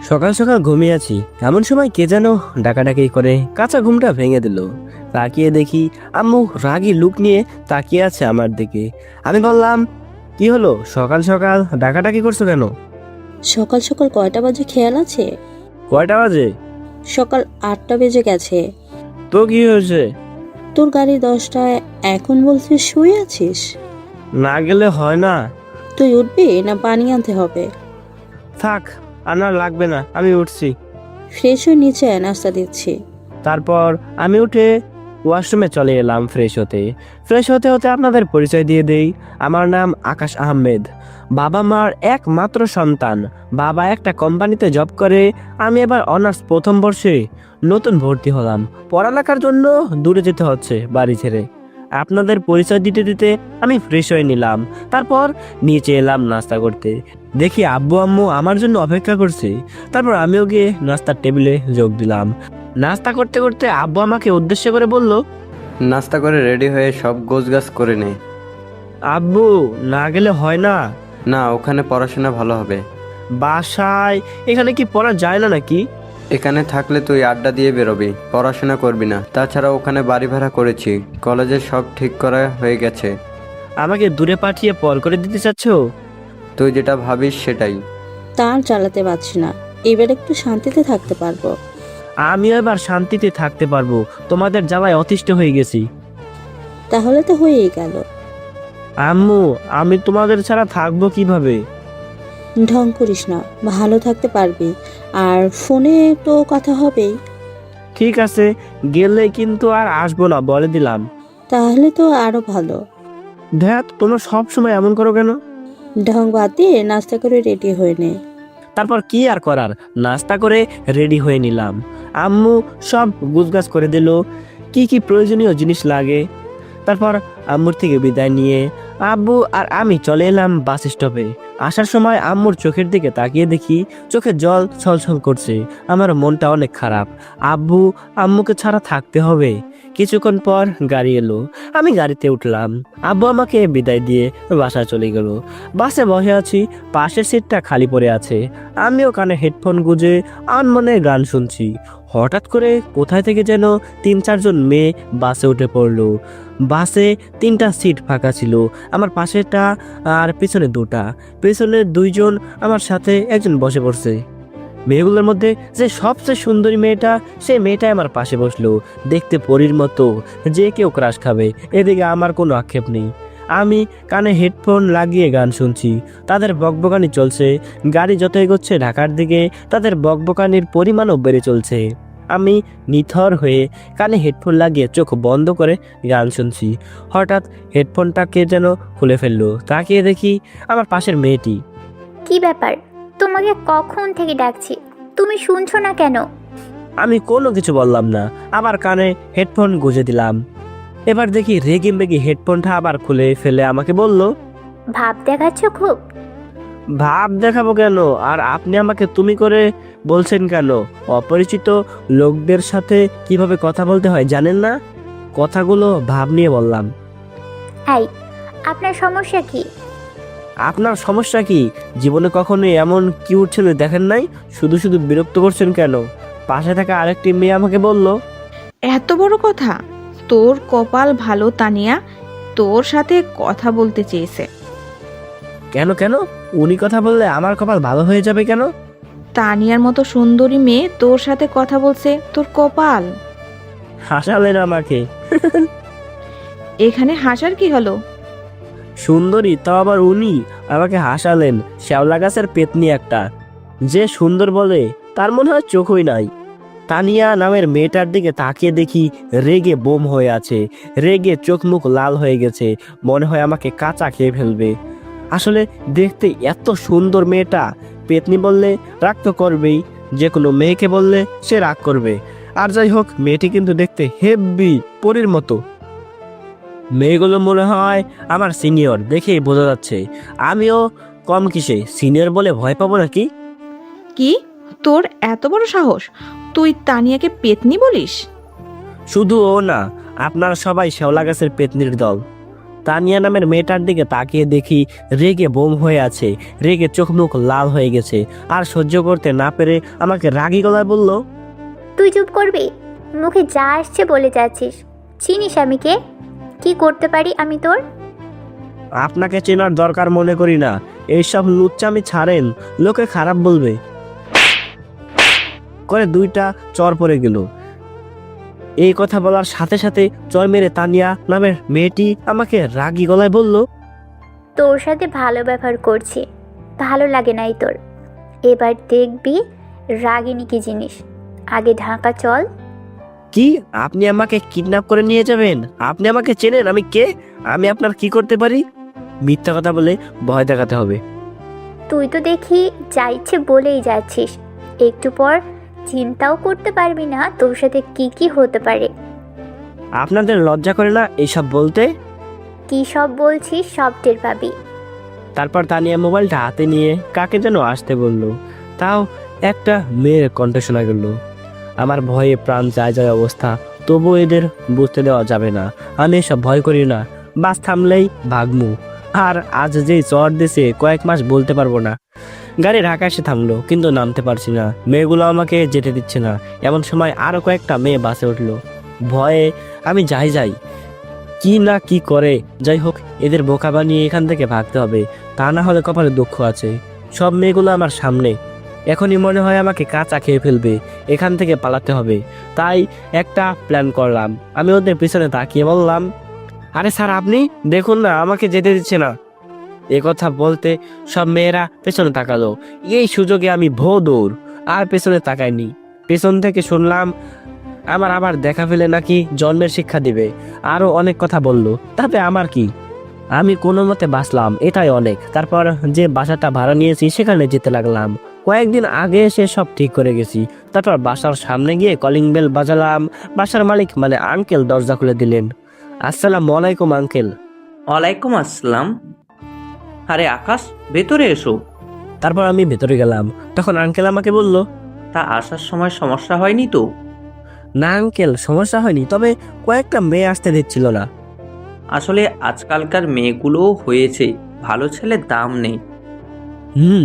সকাল সকাল ঘুমিয়ে আছি, এমন সময় কে যেন ডাকাডাকি করে কাঁচা ঘুমটা ভেঙে দিল। তাকিয়ে দেখি আম্মু রাগী লুক নিয়ে তাকিয়ে আছে আমার দিকে। আমি বললাম, কি হলো, সকাল সকাল ডাকাডাকি করছো কেন? সকাল সকাল কয়টা বাজে খেয়াল আছে? কয়টা বাজে? সকাল 8টা বেজে গেছে। তো কি হয়েছে? তোর গাড়ি 10টায়, এখন বলছিস শুয়ে আছিস? না গেলে হয় না? তুই উঠবি না পানি আনতে হবে? থাক, আর লাগবে না, আমি উঠছি। ফ্রেশ হয়ে নিচে আয়, নাস্তা দিচ্ছি। তারপর আমি উঠে ওয়াশরুমে চলে এলাম ফ্রেশ হতে। ফ্রেশ হতে হতে আপনাদের পরিচয় দিয়ে দেই। আমার নাম আকাশ আহমেদ, বাবা মার একমাত্র সন্তান। বাবা একটা কোম্পানিতে জব করে। আমি এবার অনার্স প্রথম বর্ষে নতুন ভর্তি হলাম। পড়ালেখার জন্য দূরে যেতে হচ্ছে বাড়ি ছেড়ে। আপনাদের পরিচয় দিতে দিতে আমি ফ্রেশ হয়ে নিলাম। তারপর নিচে এলাম নাস্তা করতে। দেখি আব্বু আম্মু আমার জন্য অপেক্ষা করছে। তারপর আমিও গিয়ে নাস্তার টেবিলে যোগ দিলাম। নাস্তা করতে করতে আব্বু আমাকে উদ্দেশ্য করে বলল, নাস্তা করে রেডি হয়ে সব গোছগাছ করে নে। আব্বু, না গেলে হয় না? না, ওখানে পড়াশোনা ভালো হবে। বাসায় এখানে কি পড়া যায় না নাকি? এখানে থাকলে তুই আড্ডা দিয়ে বেরোবি, পড়াশোনা করবি না। তাছাড়া ওখানে বাড়ি ভাড়া করেছি, কলেজে সব ঠিক করা হয়ে গেছে। আমাকে দূরে পাঠিয়ে পর করে দিতে চাচ্ছ? তুই যেটা ভাবিস সেটাই। তার চালাতে পারছি না, এবার একটু শান্তিতে থাকতে পারবো। আমিও এবার শান্তিতে থাকতে পারবো, তোমাদের জ্বালায় অতিষ্ঠ হয়ে গেছি। তাহলে তো হয়েই গেল। আম্মু, আমি তোমাদের ছাড়া থাকবো কিভাবে? ঢং করিস না, ভালো থাকতে পারবি। আর ফোনে তো কথা হবেই। ঠিক আছে, গেলে কিন্তু আর আসবো না, বলে দিলাম। তাহলে তো আরো ভালো। ধ্যাত, তোমরা সবসময় এমন করো কেন? ঢং বাদ দিয়ে নাস্তা করে রেডি হয়ে নে। তারপর কি আর করার, নাস্তা করে রেডি হয়ে নিলাম। আম্মু সব গুছগাছ করে দিল, কি কি প্রয়োজনীয় জিনিস লাগে। তারপর আম্মুর থেকে বিদায় নিয়ে আব্বু আর আমি চলে এলাম বাস স্টপে। আসার সময় আম্মুর চোখের দিকে তাকিয়ে দেখি চোখে জল ছলছল করছে। আমার মনটা অনেক খারাপ। আব্বু আম্মুকে ছাড়া থাকতে হবে। কিছুক্ষণ পর গাড়ি এলো, আমি গাড়িতে উঠলাম। আব্বু আমাকে বিদায় দিয়ে বাসায় চলে গেল। বাসে বসে আছি, পাশের সিটটা খালি পড়ে আছে। আমিও কানে হেডফোন গুঁজে আনমনে গান শুনছি। হঠাৎ করে কোথায় থেকে যেন 3-4 জন মেয়ে বাসে উঠে পড়লো। বাসে 3টা সিট ফাঁকা ছিল, আমার পাশেরটা আর পিছনে 2টা। পেছনে 2জন, আমার সাথে একজন বসে পড়ছে। মেয়েগুলোর মধ্যে যে সবচেয়ে সুন্দরী মেয়েটা, সেই মেয়েটাই আমার পাশে বসলো। দেখতে পরীর মতো, যে কেউ ক্রাশ খাবে, এদিকে আমার কোনো আক্ষেপ নেই। আমি কানে হেডফোন লাগিয়ে গান শুনছি, তাদের বকবকানি চলছে। গাড়ি যত এগোচ্ছে ঢাকার দিকে, তাদের বকবকানির পরিমাণও বেড়ে চলছে। আমি নিথর হয়ে কানে হেডফোন লাগিয়ে চোখ বন্ধ করে গান শুনছি। হঠাৎ হেডফোনটাকে যেন খুলে ফেললো। তাকিয়ে দেখি আমার পাশের মেয়েটি। কি ব্যাপার? তোমাকে কখন থেকে ডাকছি, তুমি শুনছো না কেন? আমি কোনো কিছু বললাম না, আবার কানে হেডফোন গুঁজে দিলাম। এবার দেখি রেগে মেগে হেডফোনটা আবার খুলে ফেলে আমাকে বলল, ভাব দেখাচ্ছ খুব। ভাব দেখাবো কেন? আর আপনি আমাকে তুমি করে বলছেন কেন? অপরিচিত লোকদের সাথে কিভাবে কথা বলতে হয় জানেন না? কথাগুলো ভাব নিয়ে বললাম। এই, আপনার সমস্যা কি? আপনার সমস্যা কি? জীবনে কখনো এমন কিউট ছেলে দেখেন নাই? শুধু শুধু বিরক্ত করছেন কেন? পাশে থাকা আরেকটি মেয়ে আমাকে বলল, এত বড় কথা? তোর কপাল ভালো তানিয়া, তোর সাথে কথা বলতে চেয়েছে। কেন কেন? উনি কথা বললে আমার কপাল ভালো হয়ে যাবে কেন? তানিয়ার মতো সুন্দরী মেয়ে তোর সাথে কথা বলছে, তোর কপাল। হাসালেন আমাকে। এখানে হাসার কি হলো? সুন্দরী, তাও আবার উনি আমাকে হাসালেন। শ্যাওলা গাছের পেতনি একটা, যে সুন্দর বলে তার মনে হয় চোখই নাই। তানিয়া নামের মেয়েটার দিকে তাকিয়ে দেখি রেগে বোম হয়ে আছে। রেগে চোখ মুখ লাল হয়ে গেছে, মনে হয় আমাকে কাঁচা খেয়ে ফেলবে। আসলে দেখতে এত সুন্দর মেয়েটা, পেতনি বললে রাগ তো করবেই, যে কোনো মেয়েকে বললে সে রাগ করবে। আর যাই হোক, মেয়েটি কিন্তু দেখতে হেব্বি পরীর মতো। মেয়েগুলো মনে হয় আমার সিনিয়র, দেখেই বোঝা যাচ্ছে। আমিও কম কিসে, সিনিয়র বলে ভয় পাবো নাকি? কি, তোর এত বড় সাহস? তুই তানিয়াকে পেতনি বলিস? শুধু ও না, আপনারা সবাই শ্যাওলা গাছের পেতনির দল। তানিয়া নামের মেয়েটার দিকে তাকিয়ে দেখি রেগে বোম হয়ে আছে, রেগে চোখ মুখ লাল হয়ে গেছে। আর সহ্য করতে না পেরে আমাকে রাগী গলায় বলল, তুই চুপ করবি? মুখে যা আসছে বলে যাচ্ছিস। চিনিস আমি কে? কি করতে পারি আমি তোর? আপনাকে চেনার দরকার মনে করি না, এইসব লুচ্চামি ছাড়েন, লোকে খারাপ বলবে। করে 2টা চর পড়ে গেল। এই কথা বলার সাথে সাথে চর মেরে তানিয়া নামের মেয়েটি আমাকে রাগী গলায় বলল, তোর সাথে ভালো ব্যবহার করছি, ভালো লাগে নাই তোর। এবার দেখবি রাগিনী কি জিনিস। আগে ঢাকা চল। কি? আপনি আমাকে কিডন্যাপ করে নিয়ে যাবেন? আপনি আমাকে চেনেন আমি কে? আমি আপনার কি করতে পারি? মিথ্যা কথা বলে ভয় দেখাতে হবে। তুই তো দেখি যা ইচ্ছে বলেই যাচ্ছিস। একটু পর চিন্তাও করতে পারবি না তোর সাথে কি কি হতে পারে। আপনাদের লজ্জা করে না এইসব বলতে? কি সব বলছিস সব টের পাবি। তারপর তানিয়া মোবাইলটা হাতে নিয়ে কাকে যেন আসতে বলল। তাও একটা মেয়ের কণ্ঠ শোনা গেল। আমার ভয়ে প্রাণ যায় যায় অবস্থা, তবু এদের বুঝতে দেওয়া যাবে না আমি এসব ভয় করি না। বাস থামলেই ভাগমু। আর আজ যেই চর দিছে কয়েক মাস বলতে পারবো না। গাড়ি ঢাকা এসে থামলো, কিন্তু নামতে পারছি না। মেয়েগুলো আমাকে যেতে দিচ্ছে না। এমন সময় আরো কয়েকটা মেয়ে বাসে উঠলো। ভয়ে আমি যাই কি না কি করে, যাই হোক এদের বোকা বানিয়ে এখান থেকে ভাগতে হবে, তা না হলে কপালে দুঃখ আছে। সব মেয়েগুলো আমার সামনে, এখনই মনে হয় আমাকে কাঁচা খেয়ে ফেলবে। এখান থেকে পালাতে হবে। তাই একটা প্ল্যান করলাম। আমি ওদের পিছনে তাকিয়ে বললাম, আরে স্যার আপনি দেখুন না, আমাকে যেতে দিচ্ছে না। এ কথা বলতে সব মেয়েরা পেছনে তাকালো। এই সুযোগে আমি ভো দৌড়, আর পেছনে তাকাইনি। পেছন থেকে শুনলাম আমার আবার দেখা ফেলে নাকি জন্মের শিক্ষা দিবে। আরো অনেক কথা বলল, তাতে আমার কি? আমি কোনো মতে বাঁচলাম, এটাই অনেক। তারপর যে বাসাটা ভাড়া নিয়েছি সেখানে যেতে লাগলাম। কয়েকদিন আগে এসে সব ঠিক করে গেছি। তারপর বাসার সামনে গিয়ে কলিং বেল বাজালাম। বাসার মালিক মানে আঙ্কেল দরজা খুলে দিলেন। আসসালামু আলাইকুম আঙ্কেল। ওয়ালাইকুম আসসালাম। আরে আকাশ, ভেতরে এসো। তারপর আমি ভেতরে গেলাম। তখন আঙ্কেল আমাকে বলল, তা আসার সময় সমস্যা হয়নি তো? না আঙ্কেল, সমস্যা হয়নি, তবে কয়েকটা মেয়ে আসতে দিচ্ছিল না। আসলে আজকালকার মেয়েগুলো হয়েছে, ভালো ছেলের দাম নেই। হুম,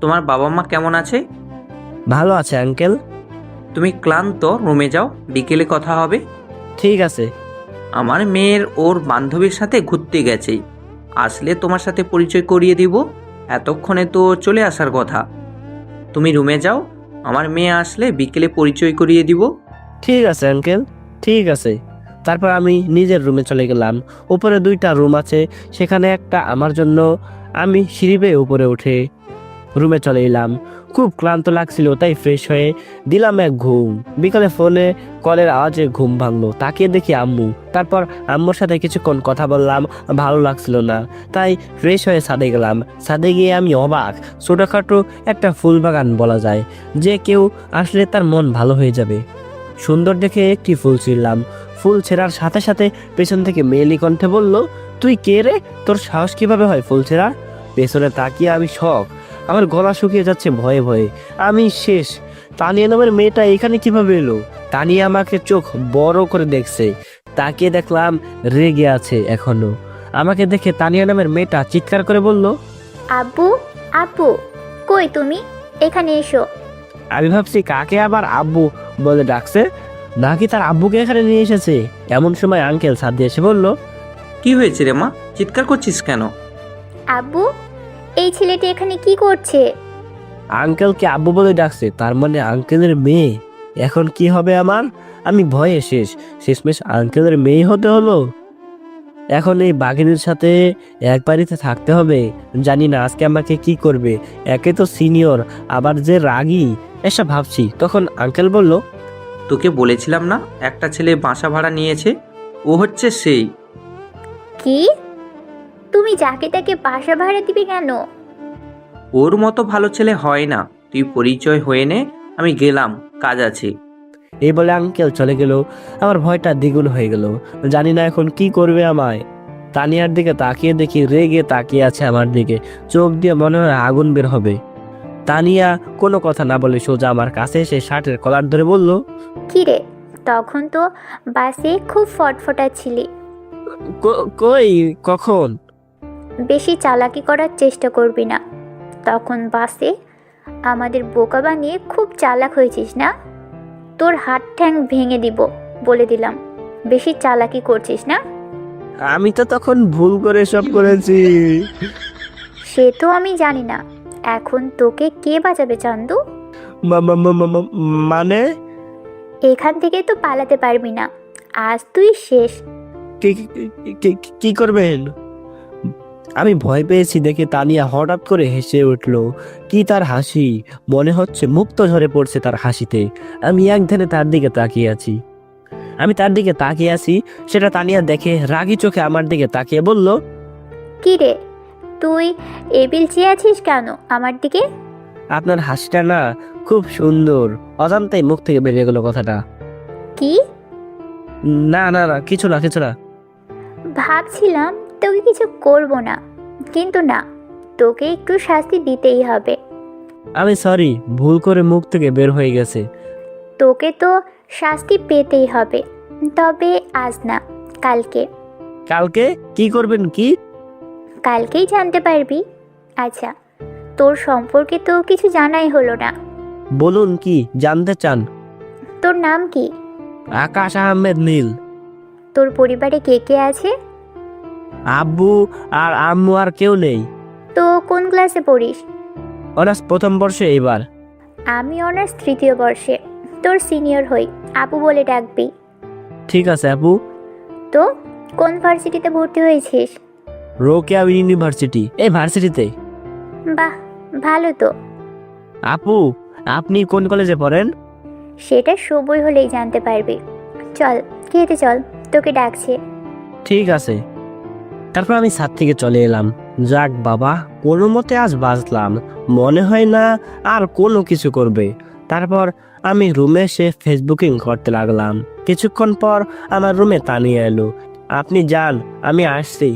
তোমার বাবা মা কেমন আছে? ভালো আছে আঙ্কেল। তুমি ক্লান্ত, রুমে যাও, বিকেলে কথা হবে। ঠিক আছে। আমার মেয়ের ওর বান্ধবীর সাথে ঘুরতে গেছে, আসলে তোমার সাথে পরিচয় করিয়ে দিব। এতক্ষণে তো চলে আসার কথা। তুমি রুমে যাও, আমার মেয়ে আসলে বিকেলে পরিচয় করিয়ে দিব। ঠিক আছে আঙ্কেল, ঠিক আছে। তারপর আমি নিজের রুমে চলে গেলাম। উপরে 2টা রুম আছে, সেখানে একটা আমার জন্য। আমি সিঁড়ি বেয়ে উপরে উঠে রুমে চলে এলাম। খুব ক্লান্ত লাগছিল, তাই ফ্রেশ হয়ে দিলাম এক ঘুম। বিকালে ফোনে কলের আওয়াজে ঘুম ভাঙলো। তাকিয়ে দেখি আম্মু। তারপর আম্মুর সাথে কিছুক্ষণ কথা বললাম, ভালো লাগছিল না, তাই ফ্রেশ হয়ে ছাদে গেলাম। ছাদে গিয়ে আমি অবাক। ছোটোখাটো একটা ফুল বাগান বলা যায়, যে কেউ আসলে তার মন ভালো হয়ে যাবে। সুন্দর দেখে একটি ফুল ছিঁড়লাম। ফুল ছেঁড়ার সাথে সাথে পেছন থেকে মেয়েলি কণ্ঠে বলল, তুই কে রে? তোর সাহস কিভাবে হয় ফুল ছেঁড়া? পেছনে তাকিয়ে আমি শক। আমার গলা শুকিয়ে যাচ্ছে ভয়ে ভয়ে। আমি শেষ। তানিয়া নামের মেয়েটা এখানে কিভাবে এলো? তানিয়া আমাকে চোখ বড় করে দেখছে। তাকিয়ে দেখলাম রেগে আছে এখনো। আমাকে দেখে তানিয়া নামের মেয়েটা চিৎকার করে বলল, আব্বু, আব্বু, কই তুমি? এখানে এসো। আমি ভাবছি কাকে আবার আব্বু বলে ডাকছে, নাকি তার আব্বুকে এখানে নিয়ে এসেছে। এমন সময় আঙ্কেল ছাদ দিয়ে এসে বলল, কি হয়েছে রে মা, চিৎকার করছিস কেন? আব্বু, এই ছেলেটি এখানে কি করছে? আঙ্কেলকে আব্বু বলে ডাকছে, তার মানে আঙ্কেলের মেয়ে। এখন কি হবে আমার? আমি ভয়ে শেষমেশ আঙ্কেলের মেয়ে হতে হলো। এখন এই বাঘিনীর সাথে এক বাড়িতে থাকতে হবে। জানি না আজকে আমাকে কি করবে। একে তো সিনিয়র, আবার যে রাগী, এসব ভাবছি। তখন আঙ্কেল বলল, তোকে বলেছিলাম না একটা ছেলে বাসা ভাড়া নিয়েছে, ও হচ্ছে সেই। কি? তুমি যাকে তাকে বাসা ভাড়া দিবে কেন? ওর মতো ভালো ছেলে হয় না। তুই পরিচয় হয়ে নে, আমি গেলাম, কাজ আছে। এই বলে আঙ্কেল চলে গেল। আমার ভয়টা দ্বিগুণ হয়ে গেল। জানি না এখন কি করবে আমায়। তানিয়ার দিকে তাকিয়ে দেখি রেগে তাকিয়ে আছে আমার দিকে, চোখ দিয়ে মনে হয় আগুন বের হবে। তানিয়া কোনো কথা না বলে সোজা আমার কাছে এসে শার্টের কলার ধরে বলল, কি রে, তখন তো বাসে খুব ফটফটা ছিলি, কই কখন? বেশি চালাকি করার চেষ্টা করবি না। তখন বাসে আমাদের বোকা বানিয়ে খুব চালাক হয়েছিস না? তোর হাত ঠ্যাং ভেঙে দিব, বলে দিলাম। বেশি চালাকি করছিস না? আমি তো তখন ভুল করে সব করেছি। সে তো আমি জানি না। এখন তোকে কে বাঁচাবে চান্দু? মানে এখান থেকে তো পালাতে পারবি না। আজ তুই শেষ। কি করবেন? আমি ভয় পেয়েছি দেখে তানিয়া হঠাৎ করে হেসে উঠল। কি তার হাসি! মনে হচ্ছে মুক্ত ঝরে পড়ছে তার হাসিতে। আমি একধানে তার দিকে তাকিয়ে আছি। সেটা তানিয়া দেখে রাগী চোখে আমার দিকে তাকিয়ে বলল, কি রে, তুই এবিল চেয়ে আছিস কেন আমার দিকে? আপনার হাসিটা না খুব সুন্দর। অজান্তেই মুখ থেকে বেরিয়ে গেল কথাটা। কি? না না না, কিছু না। ভাবছিলাম তোকে কিছু করব না, কিন্তু না, তোকে একটু শাস্তি দিতেই হবে। আমি সরি, ভুল করে মুখ থেকে বের হয়ে গেছে। তোকে তো শাস্তি পেতেই হবে, তবে আজ না, কালকে। কালকে কি করবেন? কি? কালকেই জানতে পারবি। আচ্ছা, তোর সম্পর্কে তো কিছু জানাই হলো না। বলুন, কি জানতে চান? তোর নাম কি? আকাশ আহমেদ নীল। তোর পরিবারে কে কে আছে? আব্বু আর আম্মু, আর কেউ নেই। তো কোন ক্লাসে পড়িস? অনার্স প্রথম বর্ষে এবার। আমি অনার্স তৃতীয় বর্ষে। তোর সিনিয়র হই, আপু বলে ডাকবি। ঠিক আছে আপু। তো কোন ভার্সিটিতে ভর্তি হয়েছিস? রোকেয়া ইউনিভার্সিটি, এই ভার্সিটিতে। বাহ, ভালো তো। আপু, আপনি কোন কলেজে পড়েন? সেটা সময় হলেই জানতে পারবি। চল খেতে চল, তোকে ডাকছে। ঠিক আছে। তারপর আমি ছাদ থেকে চলে এলাম। যাক বাবা, কোনো মতে আজ বাঁচলাম। মনে হয় না আর কোনো কিছু করবে। তারপর আমি রুমে এসে ফেসবুকিং করতে লাগলাম। কিছুক্ষণ পর আমার রুমে তানিয়া এলো। আপনি যান, আমি আসছি।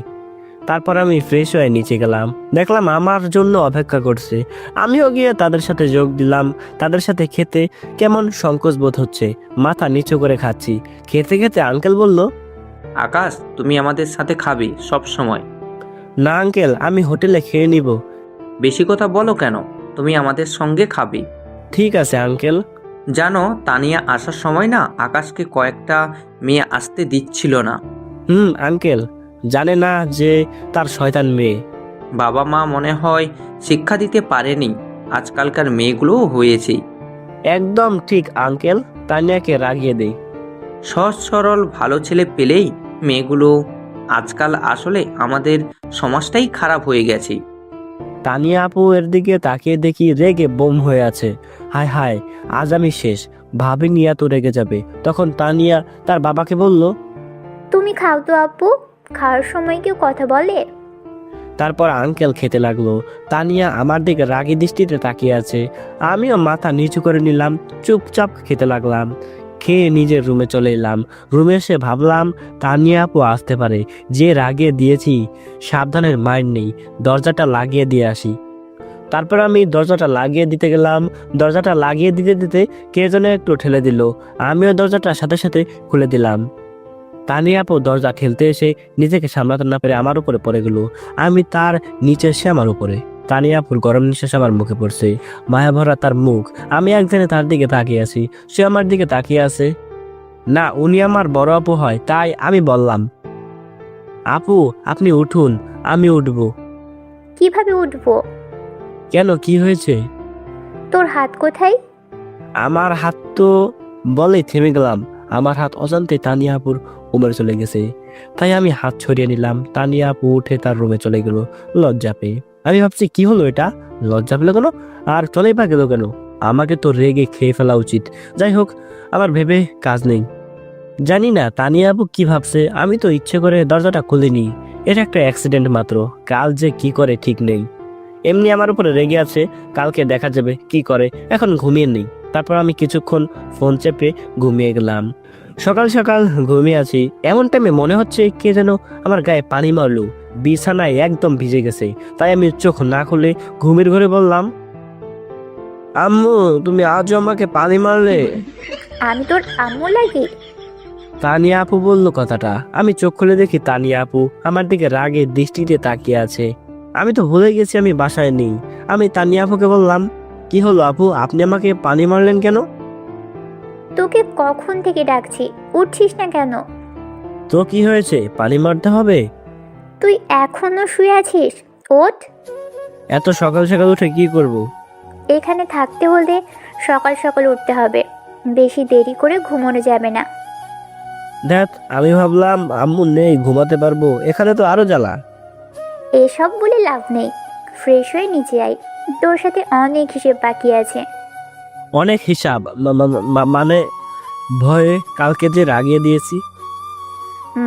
তারপর আমি ফ্রেশ হয়ে নিচে গেলাম। দেখলাম আমার জন্য অপেক্ষা করছে। আমিও গিয়ে তাদের সাথে যোগ দিলাম। তাদের সাথে খেতে কেমন সংকোচ বোধ হচ্ছে। মাথা নিচু করে খাচ্ছি। খেতে খেতে আঙ্কেল বলল, আকাশ, তুমি আমাদের সাথে খাবে সব সময়। না আঙ্কেল, আমি হোটেলে খেয়ে নিব। বেশি কথা বলো কেন? তুমি আমাদের সঙ্গে খাবে। ঠিক আছে আঙ্কেল। জানো, তানিয়া আসার সময় না আকাশকে কয়েকটা মেয়ে আসতে দিচ্ছিল না। আঙ্কেল, জানে না যে তার শয়তান মেয়ে। বাবা মা মনে হয় শিক্ষা দিতে পারেনি। আজকালকার মেয়েগুলোও হয়েছে। একদম ঠিক আঙ্কেল, তানিয়াকে রাগিয়ে দেই। সহজ সরল ভালো ছেলে পেলেই মেয়েগুলো আজকাল, আসলে আমাদের সমাজটাই খারাপ হয়ে গেছে। তানিয়া আপু এর দিকে তাকিয়ে দেখি রেগে বোম হয়ে আছে। হায় হায়, আজ আমি শেষ। ভাবিনি এত রেগে যাবে। তখন তানিয়া তার বাবাকে বলল, তুমি খাও তো আপু, খাওয়ার সময় কেউ কথা বলে? তারপর আঙ্কেল খেতে লাগলো। তানিয়া আমার দিকে রাগী দৃষ্টিতে তাকিয়ে আছে। আমিও মাথা নিচু করে নিলাম, চুপচাপ খেতে লাগলাম। খেয়ে নিজের রুমে চলে এলাম। রুমে এসে ভাবলাম তানিয়া আপু আসতে পারে। যে রাগিয়ে দিয়েছি, সাবধানের মাইন্ড নেই, দরজাটা লাগিয়ে দিয়ে আসি। তারপর আমি দরজাটা লাগিয়ে দিতে গেলাম। দরজাটা লাগিয়ে দিতে দিতে কে যেন একটু ঠেলে দিল। আমিও দরজাটা সাথে সাথে খুলে দিলাম। তানিয়া আপু দরজা ঠেলতে এসে নিজেকে সামলাতে না পেরে আমার উপরে পড়ে গেল। আমি তার নিচে, সে আমার উপরে। তানিয়া আপুর গরম নিঃশ্বাস আমার মুখে পড়ছে। মায়া ভরা তার মুখ। আমি একদিনে তার দিকে তাকিয়ে আছি, সে আমার দিকে তাকিয়ে আছে। না, উনি আমার বড় আপু হয়, তাই আমি বললাম, আপু আপনি উঠুন, আমি উঠবো। কিভাবে উঠবো? কেন, কি হয়েছে? তোর হাত কোথায়? আমার হাত তো, বলে থেমে গেলাম। আমার হাত অজান্তে তানিয়া আপুর রুমে চলে গেছে। তাই আমি হাত ছড়িয়ে নিলাম। তানিয়া আপু উঠে তার রুমে চলে গেল লজ্জা পেয়ে। আমি ভাবছি কি হলো এটা, লজ্জা পেলো কেন, আর চলেই বা গেল কেন? আমাকে তো রেগে খেয়ে ফেলা উচিত। যাই হোক, আমার ভেবে কাজ নেই। জানি না তানিয়া আপু কি ভাবছে। আমি তো ইচ্ছে করে দরজাটা খুলিনি। এটা একটা অ্যাক্সিডেন্ট মাত্র। কাল যে কি করে ঠিক নেই। এমনি আমার উপরে রেগে আছে, কালকে দেখা যাবে কি করে। এখন ঘুমিয়ে নেই। তারপর আমি কিছুক্ষণ ফোন চেপে ঘুমিয়ে গেলাম। সকাল সকাল ঘুমিয়ে আছি, এমন টাইমে মনে হচ্ছে কে যেন আমার গায়ে পানি মারলো। বিছানায় একদম ভিজে গেছে। তাই আমি চোখ না খুলে ঘুমের ঘরে বললাম, আম্মু তুমি আজও আমাকে পানি মারলে? আমি তোর আম্মু লাগি? তানিয়া আপু বলল কথাটা। আমি চোখ খুলে দেখি তানিয়া আপু আমার দিকে রাগের দৃষ্টিতে তাকিয়ে আছে। আমি তো ভুলে গেছি আমি বাসায় নেই। আমি তানিয়া আপুকে বললাম, কি হলো আপু, আপনি আমাকে পানি মারলেন কেন? তোকে কখন থেকে ডাকছি, উঠছিস না কেন? তো কি হয়েছে, পানি মারতে হবে? তুই এখনো শুয়ে আছিস? ওঠ। এত সকাল সকাল উঠে কি করব? এখানে থাকতে হলে সকাল সকাল উঠতে হবে, বেশি দেরি করে ঘুমানো যাবে না। দেখ, আমি ভাবলাম আম্মু নেই, ঘুমাতে পারবো, এখানে তো আরো জ্বালা। এসব বলে লাভ নেই, ফ্রেশ হয়ে নিচে আয়, তোর সাথে অনেক হিসেব বাকি আছে। অনেক হিসাব? মানে ভয়ে কালকে যে রাগিয়ে দিয়েছি।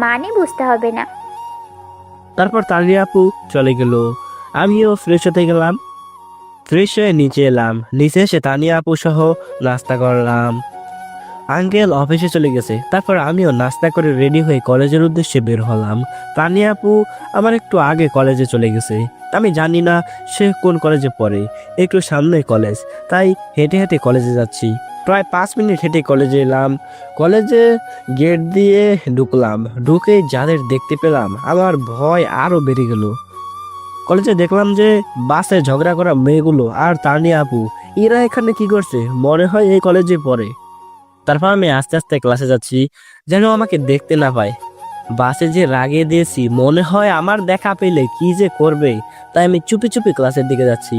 মানে বুঝতে হবে না। তারপর তানিয়া আপু চলে গেল, আমিও ফ্রেশ হতে গেলাম। ফ্রেশ হয়ে নিচে এলাম। নিচে এসে তানিয়া আপু সহ নাস্তা করলাম। আঙ্কেল অফিসে চলে গেছে। তারপর আমিও নাস্তা করে রেডি হয়ে কলেজের উদ্দেশ্যে বের হলাম। তানিয়া আপু আমার একটু আগে কলেজে চলে গেছে। আমি জানি না সে কোন কলেজে পড়ে, একটু সামনে কলেজ, তাই হেঁটে হেঁটে কলেজে যাচ্ছি। প্রায় 5 মিনিট হেঁটে কলেজে এলাম। কলেজে গেট দিয়ে ঢুকলাম। ঢুকে যাদের দেখতে পেলাম আমার ভয় আরও বেড়ে গেল। কলেজে দেখলাম যে বাসে ঝগড়া করা মেয়েগুলো আর তানিয়া আপু, এরা এখানে কি করছে, মনে হয় এই কলেজে পড়ে। তারপর আমি আস্তে আস্তে ক্লাসে যাচ্ছি, যেন আমাকে দেখতে না পায়। বাসে যে রাগিয়ে দিয়েছি, মনে হয় আমার দেখা পেলে কি যে করবে, তাই আমি চুপি চুপি ক্লাসের দিকে যাচ্ছি।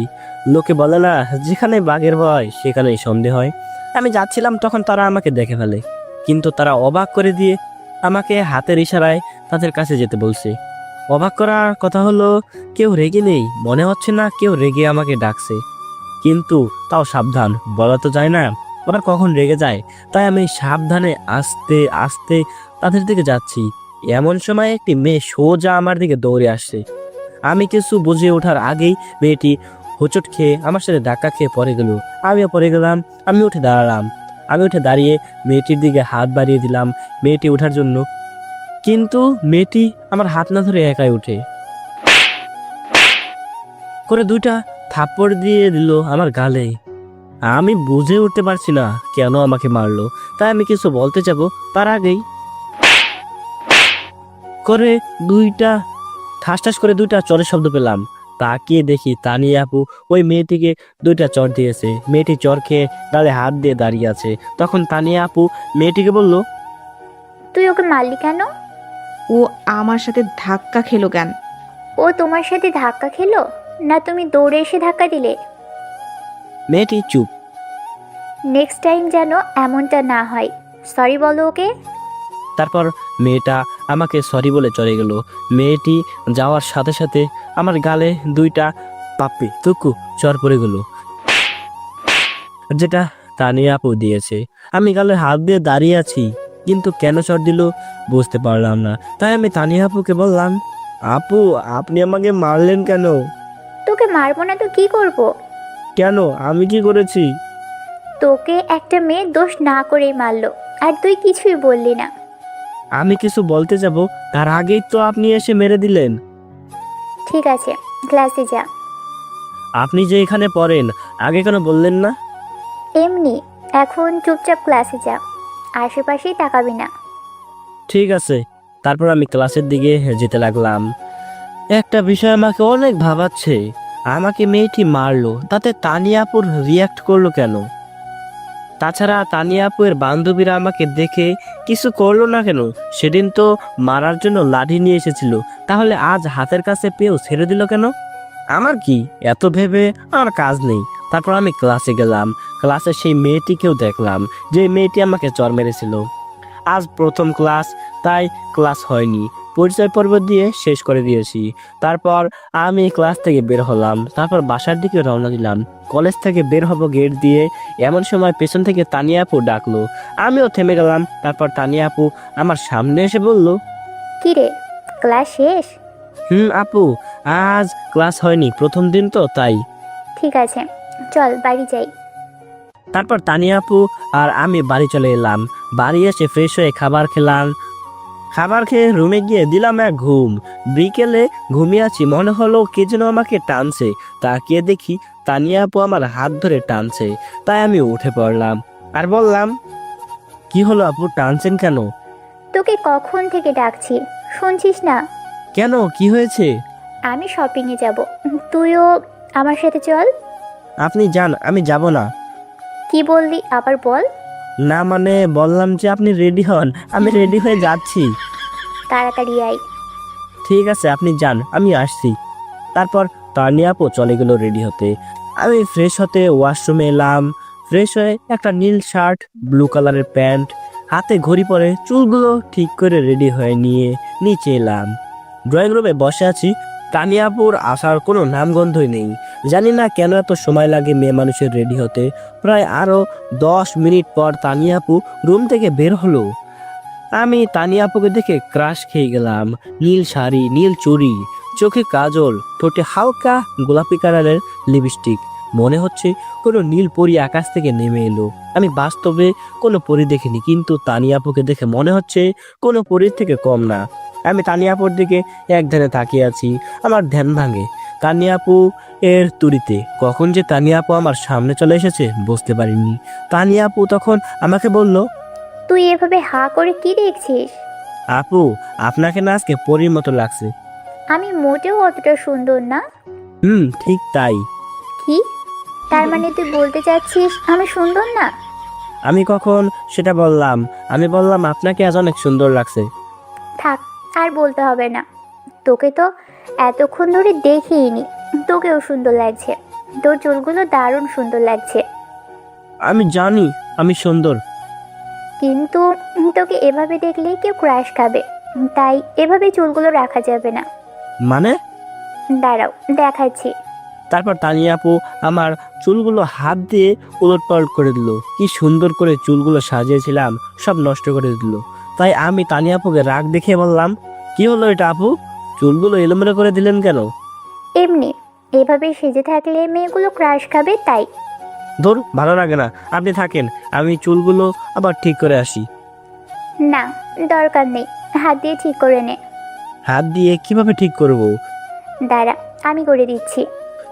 লোকে বলে না, যেখানে বাঘের ভয় সেখানেই সন্ধে হয়। আমি যাচ্ছিলাম, তখন তারা আমাকে দেখে ফেলে, কিন্তু তারা অবাক করে দিয়ে আমাকে হাতের ইশারায় তাদের কাছে যেতে বলছে। অবাক করার কথা হলো, কেউ রেগে নেই, মনে হচ্ছে না কেউ রেগে আমাকে ডাকছে। কিন্তু তাও সাবধান, বলা তো যায় না আবার কখন রেগে যায়, তাই আমি সাবধানে আস্তে আস্তে তাদের দিকে যাচ্ছি। এমন সময় একটি মেয়ে সোজা আমার দিকে দৌড়ে আসছে। আমি কিছু বুঝে ওঠার আগেই মেয়েটি হোঁচট খেয়ে আমার সাথে ধাক্কা খেয়ে পড়ে গেল। আমিও পড়ে গেলাম। আমি উঠে দাঁড়ালাম। আমি উঠে দাঁড়িয়ে মেয়েটির দিকে হাত বাড়িয়ে দিলাম মেয়েটি ওঠার জন্য, কিন্তু মেয়েটি আমার হাত না ধরে একাই উঠে করে 2টা থাপ্পড় দিয়ে দিল আমার গালে। আমি বুঝে উঠতে পারছি না কেন আমাকে মারলো, তাই আমি কিছু বলতে যাব তার আগেই করে 2টা ঠাস ঠাস করে 2টা চরের শব্দ পেলাম। তাকিয়ে দেখি তানিয়া আপু ওই মেয়েটিকে 2টা চর দিয়েছে। মেয়েটি চর খেয়ে গালে হাত দিয়ে দাঁড়িয়ে আছে। তখন তানিয়া আপু মেয়েটিকে বলল, তুই ওকে মারলি কেন? ও আমার সাথে ধাক্কা খেলো কেন? ও তোমার সাথে ধাক্কা খেলো না তুমি দৌড়ে এসে ধাক্কা দিলে? মেয়েটি চুপ। নেক্সট টাইম যেন এমনটা না হয়, সরি বলো ওকে। তারপর মেয়েটা আমাকে সরি বলে চলে গেল। মেয়েটি যাওয়ার সাথে সাথে আমার গালে 2টা পাপ্পি তুকু চর পড়ে গেল, যেটা তানিয়া আপু দিয়েছে। আমি গালে হাত দিয়ে দাঁড়িয়ে আছি, কিন্তু কেন চর দিল বুঝতে পারলাম না। তাই আমি তানিয়া আপুকে বললাম, আপু আপনি আমাকে মারলেন কেন? তোকে মারবো না তো কি করব? কেন, আমি কি করেছি? তোকে একটা মেয়ে দোষ না করেই মারলো, আর তুই কিছুই বললি না। আমি কিছু বলতে যাব তার আগেই তো আপনি এসে মেরে দিলেন। ঠিক আছে, ক্লাসে যা। আপনি যে এখানে পড়েন, আগে কেন বললেন না? এমনি, এখন চুপচাপ ক্লাসে যা, আশেপাশেই তাকাবি না। ঠিক আছে। তারপর আমি ক্লাসের দিকে যেতে লাগলাম। একটা বিষয় আমাকে অনেক ভাবাচ্ছে, আমাকে মেয়েটি মারলো, তাতে তানিয়া আপুর রিয়াক্ট করলো কেন? তাছাড়া তানিয়া আপুর বান্ধবীরা আমাকে দেখে কিছু করলো না কেন? সেদিন তো মারার জন্য লাঠি নিয়ে এসেছিল, তাহলে আজ হাতের কাছে পেয়েও ছেড়ে দিল কেন? আমার কি এত ভেবে আমার কাজ নেই। তারপর আমি ক্লাসে গেলাম। ক্লাসে সেই মেয়েটিকেও দেখলাম, যে মেয়েটি আমাকে চর মেরেছিল। আজ প্রথম ক্লাস, তাই ক্লাস হয়নি, পরিচয় পর্ব দিয়ে শেষ করে দিয়েছি। তারপর আমি ক্লাস থেকে বের হলাম। তারপর বাসার দিকে রওনা দিলাম। কলেজ থেকে বের হব গেট দিয়ে, এমন সময় পেছন থেকে তানিয়া আপু ডাকলো। আমিও থেমে গেলাম। তারপর তানিয়া আপু আমার সামনে এসে বলল, কি রে, ক্লাস শেষ? আপু, আজ ক্লাস হয়নি, প্রথম দিন তো তাই। ঠিক আছে, চল বাড়ি যাই। তারপর তানিয়া আপু আর আমি বাড়ি চলে এলাম। বাড়ি এসে ফ্রেশ হয়ে খাবার খেলাম। খাবার খেয়ে রুমে গিয়ে দিলাম এক ঘুম। বিকেলে ঘুমিয়ে আছি, মনে হলো কে যেন আমাকে টানছে। তাকিয়ে দেখি তানিয়া আপু আমার হাত ধরে টানছে, তাই আমি উঠে পড়লাম আর বললাম, কি হলো আপু, টানছেন কেন? তোকে কখন থেকে ডাকছি, শুনছিস না? কেন, কি হয়েছে? আমি শপিংয়ে যাব, তুইও আমার সাথে চল। আপনি যান, আমি যাব না। কি বললি আবার বল। না মানে বললাম যে আপনি রেডি হন, আমি রেডি হয়ে যাচ্ছি। তাড়াতাড়ি আয়। ঠিক আছে, আপনি যান, আমি আসছি। তারপর তানিয়া আপু চলে গেল রেডি হতে। আমি ফ্রেশ হতে ওয়াশরুমে এলাম। ফ্রেশ হয়ে একটা নীল শার্ট, ব্লু কালারের প্যান্ট, হাতে ঘড়ি পরে চুলগুলো ঠিক করে রেডি হয়ে নিয়ে নিচে এলাম। ড্রয়িং রুমে বসে আছি। তানিয়াপুর আসার কোনো নামগন্ধই নেই। জানি না কেন এত সময় লাগে মেয়ে মানুষের রেডি হতে। প্রায় আরও 10 মিনিট পর তানিয়াপু রুম থেকে বের হলো। আমি তানিয়াপুকে দেখে ক্রাশ খেয়ে গেলাম। নীল শাড়ি, নীল চুড়ি, চোখে কাজল, ঠোঁটে হালকা গোলাপি কালারের লিপস্টিক। মনে হচ্ছে কোনো নীল পরি আকাশ থেকে নেমে এলো। আমি বাস্তবে কোনো পরি দেখিনি, কিন্তু তানিয়াপুকে দেখে মনে হচ্ছে কোনো পরির থেকে কম না। আমি তানিয়াপুর দিকে এক ধ্যানে তাকিয়ে আছি। আমার ধ্যান ভাঙে তানিয়াপু এর তুড়িতে। কখন যে তানিয়াপু আমার সামনে চলে এসেছে বুঝতে পারিনি। তানিয়াপু তখন আমাকে বলল, তুই এভাবে হা করে কি দেখছিস? আপু, আপনাকে না আজকে পরীর মতো লাগছে। আমি মোটেও অতটা সুন্দর না। ঠিক তাই। কি? তার মানে তুই বলতে চাচ্ছিস আমি সুন্দর না? আমি কখন সেটা বললাম? আমি বললাম আপনাকে আজ অনেক সুন্দর লাগছে। থাক, আর বলতে হবে না। তোকে তো এতক্ষণ ধরে দেখিইনি, তোকেও সুন্দর লাগছে। তোর চুলগুলো দারুণ সুন্দর লাগছে। আমি জানি আমি সুন্দর। কিন্তু তোকে এভাবে দেখলে কেউ ক্রাশ খাবে, তাই এভাবে চুলগুলো রাখা যাবে না। মানে? দাঁড়াও, দেখাচ্ছি। তারপর তানিয়া আপু আমার চুলগুলো হাত দিয়ে উলটপালট করে দিল। কি সুন্দর করে চুলগুলো সাজিয়েছিলাম, সব নষ্ট করে দিল। তাই আমি তানিয়া আপুকে রাগ দেখিয়ে বললাম, কি হলো এটা আপু? চুলগুলো এলোমেলো করে দিলেন কেন? এমনি, এভাবে সেজে থাকলে মেয়েগুলো ক্রাশ খাবে তাই। ধর, ভালো লাগে না, আপনি থাকেন, আমি চুলগুলো আবার ঠিক করে আসি। না, দরকার নেই, হাত দিয়ে ঠিক করে নে। হাত দিয়ে কিভাবে ঠিক করব? দাঁড়া, আমি করে দিচ্ছি।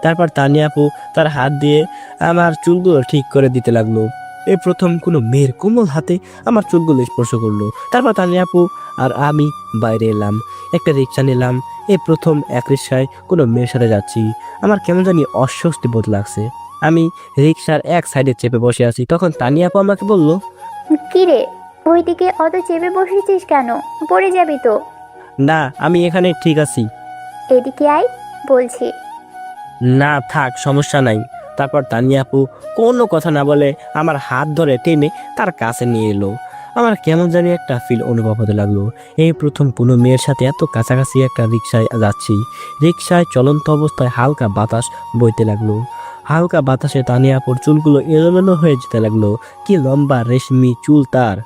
তারপর তানিয়া আপু তার হাত দিয়ে আমার চুলগুলো ঠিক করে দিতে লাগলো। এই প্রথম কোনো মেয়ের কোমল হাতে আমার চুলগুলো স্পর্শ করলো। তারপর তানিয়া আপু আর আমি বাইরে এলাম, একটা রিক্সা নিলাম। এই প্রথম এক রিক্সায় কোনো মেয়ের সাথে যাচ্ছি। আমার কেমন জানি অস্বস্তি বোধ লাগছে। আমি রিক্সার এক সাইডে চেপে বসে আছি। তখন তানিয়া আপু আমাকে বলল, কি রে, ওইদিকে অত চেপে বসেছিস কেন? পড়ে যাবি তো। না, আমি এখানে ঠিক আছি। এদিকে আয় বলছি। না থাক, সমস্যা নাই। তারপর তানিয়া আপু কোনো কথা না বলে আমার হাত ধরে টেনে তার কাছে নিয়ে এলো। আমার কেমন জানি একটা ফিল অনুভব হতে লাগলো। এই প্রথম কোনো মেয়ের সাথে এত কাছাকাছি একটা রিক্সায় যাচ্ছি। রিক্সায় চলন্ত অবস্থায় হালকা বাতাস বইতে লাগলো। হালকা বাতাসে তানিয়া আপুর চুলগুলো এলোমেলো হয়ে যেতে লাগলো। কি লম্বা রেশমি চুল তার!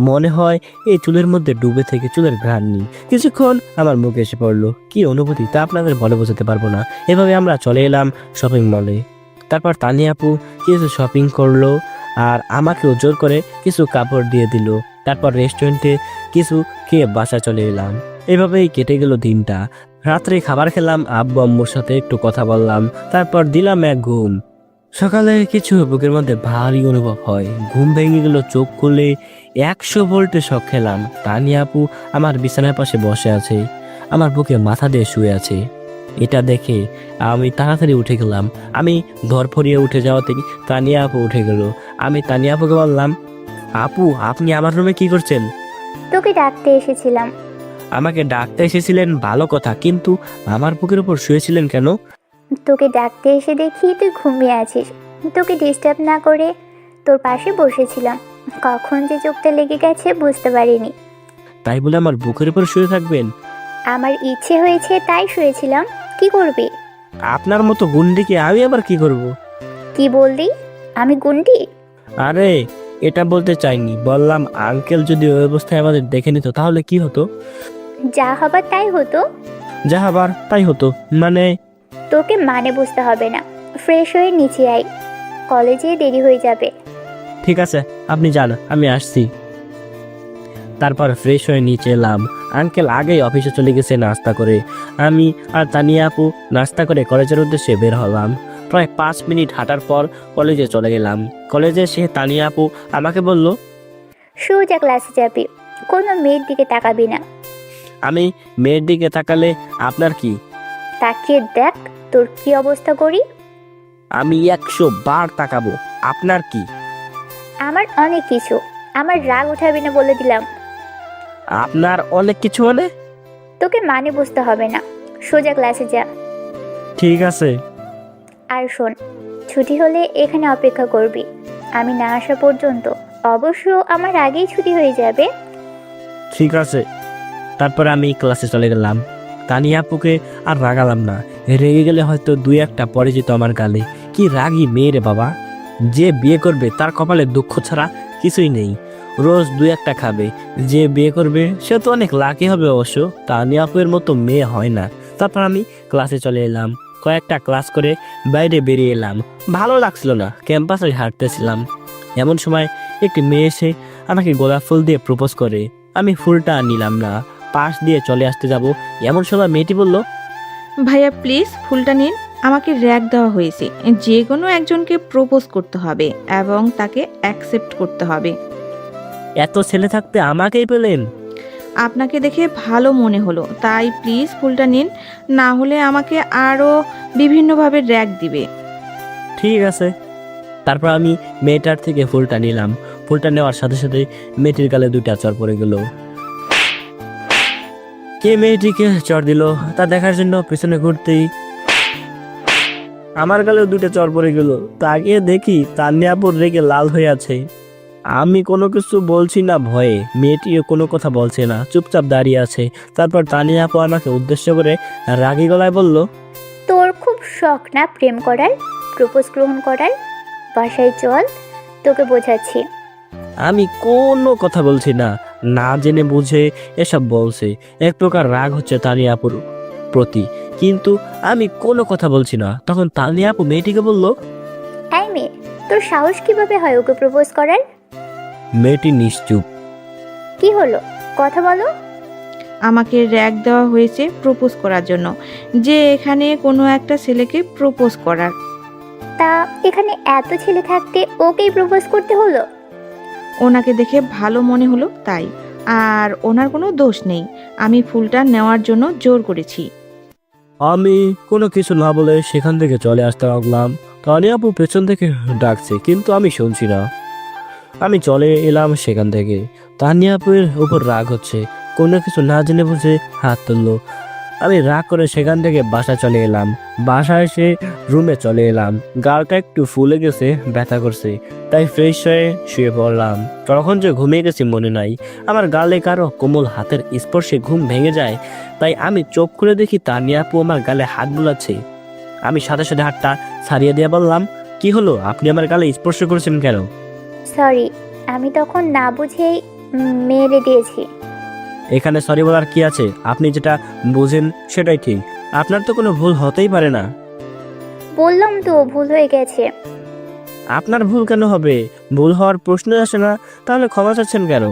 মনে হয় এই চুলের মধ্যে ডুবে থেকে চুলের ঘ্রাণ নেই। কিছুক্ষণ আমার মুখে এসে পড়লো। কি অনুভূতি তা আপনাদের বলে বোঝাতে পারবো না। এভাবে আমরা চলে এলাম শপিং মলে। তারপর তানিয়া আপু কিছু শপিং করলো আর আমাকেও জোর করে কিছু কাপড় দিয়ে দিল। তারপর রেস্টুরেন্টে কিছু খেয়ে বাসা চলে এলাম। এভাবেই কেটে গেল দিনটা। রাত্রে খাবার খেলাম, আব্বু আম্মুর সাথে একটু কথা বললাম, তারপর দিলাম এক ঘুম। সকালে কিছু বুকের মধ্যে ভারী অনুভব হয়। ঘুম ভেঙে গেল, চোখ খুলে 100 ভোল্টে শক খেলাম। তানিয়া আপু আমার বিছানার পাশে বসে আছে, আমার বুকে মাথা দিয়ে শুয়ে আছে। এটা দেখে আমি তাড়াতাড়ি উঠে গেলাম। আমি ধরফরিয়ে উঠে যাওয়াতেই তানিয়া আপু উঠে গেল। আমি তানিয়া আপুকে বললাম, আপু আপনি আমার রুমে কি করছেন? তোকে ডাকতে এসেছিলাম। আমাকে ডাকতে এসেছিলেন ভালো কথা, কিন্তু আমার বুকের উপর শুয়েছিলেন কেন? তোকে ডাকতে এসে দেখি তুই ঘুমিয়ে আছিস। তোকে ডিস্টার্ব না করে তোর পাশে বসেছিলাম। কখন যে চোখটা লেগে গেছে বুঝতে পারিনি। তাই বলে আমার বুকের উপর শুয়ে থাকবেন? আমার ইচ্ছে হয়েছে তাই শুয়েছিলাম। কি করবি? আপনার মতো গুন্ডিকে আমি আবার কি করব? কি বললি? আমি গুন্ডি? আরে এটা বলতে চাইনি, বললাম আঙ্কেল যদি ওই অবস্থায় আমাদের দেখে নিত তাহলে কি হতো? যা হবার তাই হতো। যা আবার তাই হতো মানে? তোকে মানে বুঝতে হবে না। ফ্রেশ হয়ে নিচে আয়, কলেজে দেরি হয়ে যাবে। ঠিক আছে, আপনি যান, আমি আসছি। তারপর ফ্রেশ হয়ে নিচে এলাম। আঙ্কেল আগেই অফিসে চলে গেছে নাস্তা করে। আমি আর তানিয়া আপু নাস্তা করে কলেজের উদ্দেশ্যে বের হলাম। প্রায় 5 মিনিট হাঁটার পর কলেজে চলে গেলাম। কলেজে এসে তানিয়া আপু আমাকে বলল, সোজা ক্লাসে যাবি, কোনো মেয়ের দিকে তাকাবি না। আমি মেয়ের দিকে তাকালে আপনার কি? তাকিয়ে দেখ তোর কি অবস্থা করি। আমি 100 বার তাকাবো, আপনার কি? আমার অনেক কিছু, আমার রাগ উঠাবি না বলে দিলাম। আপনার অনেক কিছু মানে? তোকে মানে বুঝতে হবে না, সোজা ক্লাসে যা। ঠিক আছে। আর শোন, ছুটি হলে এখানে অপেক্ষা করবি, আমি না আসা পর্যন্ত। অবশ্য আমার আগেই ছুটি হয়ে যাবে। ঠিক আছে। তারপর আমি ক্লাসে চলে গেলাম। তানিয়া আপুকে আর রাগালাম না। রেগে গেলে হয়তো 2-1টা পড়ে যেত আমার গালে। কি রাগী মেয়ে রে বাবা! যে বিয়ে করবে তার কপালে দুঃখ ছাড়া কিছুই নেই। রোজ 2-1টা খাবে। যে বিয়ে করবে সে তো অনেক লাকি হবে অবশ্য। তানিয়া আপুর মতো মেয়ে হয় না। তারপর আমি ক্লাসে চলে এলাম। কয়েকটা ক্লাস করে বাইরে বেরিয়ে এলাম। ভালো লাগছিল না, ক্যাম্পাসে হাঁটতেছিলাম। এমন সময় একটি মেয়ে এসে আমাকে গোলাপ ফুল দিয়ে প্রপোজ করে। আমি ফুলটা নিলাম না, পাশ দিয়ে চলে আসতে যাব, এমন সময় মেয়েটি বলল, ভাইয়া প্লিজ ফুলটা নিন। আমাকে র্যাক দেওয়া হয়েছে, যে কোনো একজনকে প্রপোজ করতে হবে এবং তাকে অ্যাকসেপ্ট করতে হবে। এত ছেলে থাকতে আমাকেই পেলেন? আপনাকে দেখে ভালো মনে হলো, তাই প্লিজ ফুলটা নিন, না হলে আমাকে আরও বিভিন্নভাবে র্যাক দিবে। ঠিক আছে। তারপর আমি মেয়েটার থেকে ফুলটা নিলাম। ফুলটা নেওয়ার সাথে সাথে মেয়েটির গালে 2টা চড় পড়ে গেল। কে মেয়েটিকে চড় দিল তা দেখার জন্য পিছনে ঘুরতেই আমার গালে 2টা চড় পড়ে গেল। তাকিয়ে দেখি তানিয়া আপু রেগে লাল হয়ে আছে। আমি কোনো কিছু বলছি না ভয়ে, মেয়েটিও কোনো কথা বলছে না, চুপচাপ দাঁড়িয়ে আছে। তারপর তানিয়া আপু আমাকে উদ্দেশ্য করে রাগী গলায় বলল, তোর খুব শখ না প্রেম করার, প্রপোজ গ্রহণ করার? বাসায় চল, তোকে বোঝাচ্ছি। আমি কোনো কথা বলছি না, না জেনে বুঝে এসব বলছে। এক প্রকার রাগ হচ্ছে তানিয়া আপুর প্রতি, কিন্তু আমি কোনো কথা বলছি না। তখন তানিয়া আপু মেয়েটিকে বলল, এই মেয়ে, তোর সাহস কিভাবে হয় ওকে প্রপোজ করার? মেয়েটি নিশ্চুপ। কি হলো, কথা বলো। আমাকে র্যাক দেওয়া হয়েছে প্রপোজ করার জন্য, যে এখানে কোনো একটা ছেলেকে প্রপোজ করার। তা এখানে এত ছেলে থাকতে ওকেই প্রপোজ করতে হলো? ওনাকে দেখে ভালো মনে হলো তাই, আর ওনার কোনো দোষ নেই। আমি ফুলটা নেওয়ার জন্য জোর করেছি। আমি কোনো কিছু না বলে সেখান থেকে চলে আসতে লাগলাম। তানিয়া আপু পেছন থেকে ডাকছে, কিন্তু আমি শুনছি না। আমি চলে এলাম সেখান থেকে। তানিয়া আপুর উপর রাগ হচ্ছে, কোনো কিছু না জেনে বুঝে হাত তুললো। আমি রাগ করে সেখান থেকে বাসায় চলে এলাম। বাসায় এসে রুমে চলে এলাম। গালটা একটু ফুলে গেছে, ব্যথা করছে, তাই ফ্রেশ হয়ে শুয়ে পড়লাম। তখন যে ঘুমিয়ে গেছি মনে নাই। আমার গালে কারো কোমল হাতের স্পর্শে ঘুম ভেঙে যায়, তাই আমি চোখ খুলে দেখি তানিয়া আপু আমার গালে হাত বুলাচ্ছে। আমি সাথে সাথে হাতটা ছাড়িয়ে দিয়ে বললাম, কি হলো, আপনি আমার গালে স্পর্শ করেছেন কেন? সরি, আমি তখন না বুঝেই মেরে দিয়েছি। এখানে সরি বলার কি আছে? আপনি যেটা বুঝেন সেটাই ঠিক। আপনার তো কোনো ভুল হতেই পারে না। বললাম তো ভুল হয়ে গেছে। আপনার ভুল কেন হবে? ভুল হওয়ার প্রশ্ন আসে না, তাহলে ক্ষমা চাচ্ছেন কেন?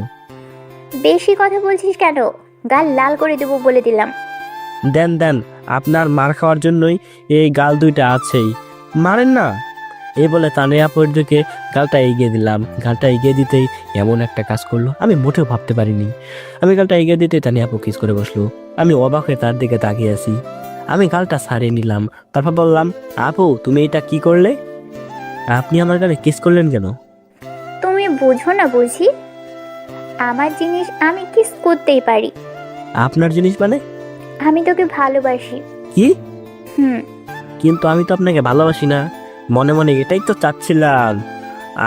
বেশি কথা বলছিস কেন? গাল লাল করে দেবো বলে দিলাম। দেন দেন, আপনার মার খাওয়ার জন্যই এই গাল 2টা আছেই, মারেন না। এই বলে তানিয়া আপুর দিকে গালটা এগিয়ে দিলাম। গালটা এগিয়ে দিতেই এমন একটা কাজ করলো আমি মোটেও ভাবতে পারিনি। আমি গালটা এগিয়ে দিতেই তানিয়া আপু কিস করে বসলো। আমি অবাক হয়ে তার দিকে তাকিয়ে আছি। আমি গালটা ছাড়িয়ে নিলাম। তারপর বললাম, আপু তুমি এটা কি করলে? আপনি আমার গালে কিস করলেন কেন? তুমি বুঝো না বুঝি, আমার জিনিস আমি কিস করতেই পারি। আপনার জিনিস মানে? আমি তোকে ভালোবাসি। কি? হুম। কিন্তু আমি তো আপনাকে ভালোবাসি না। মনে মনে এটাই তো চাচ্ছিলাম।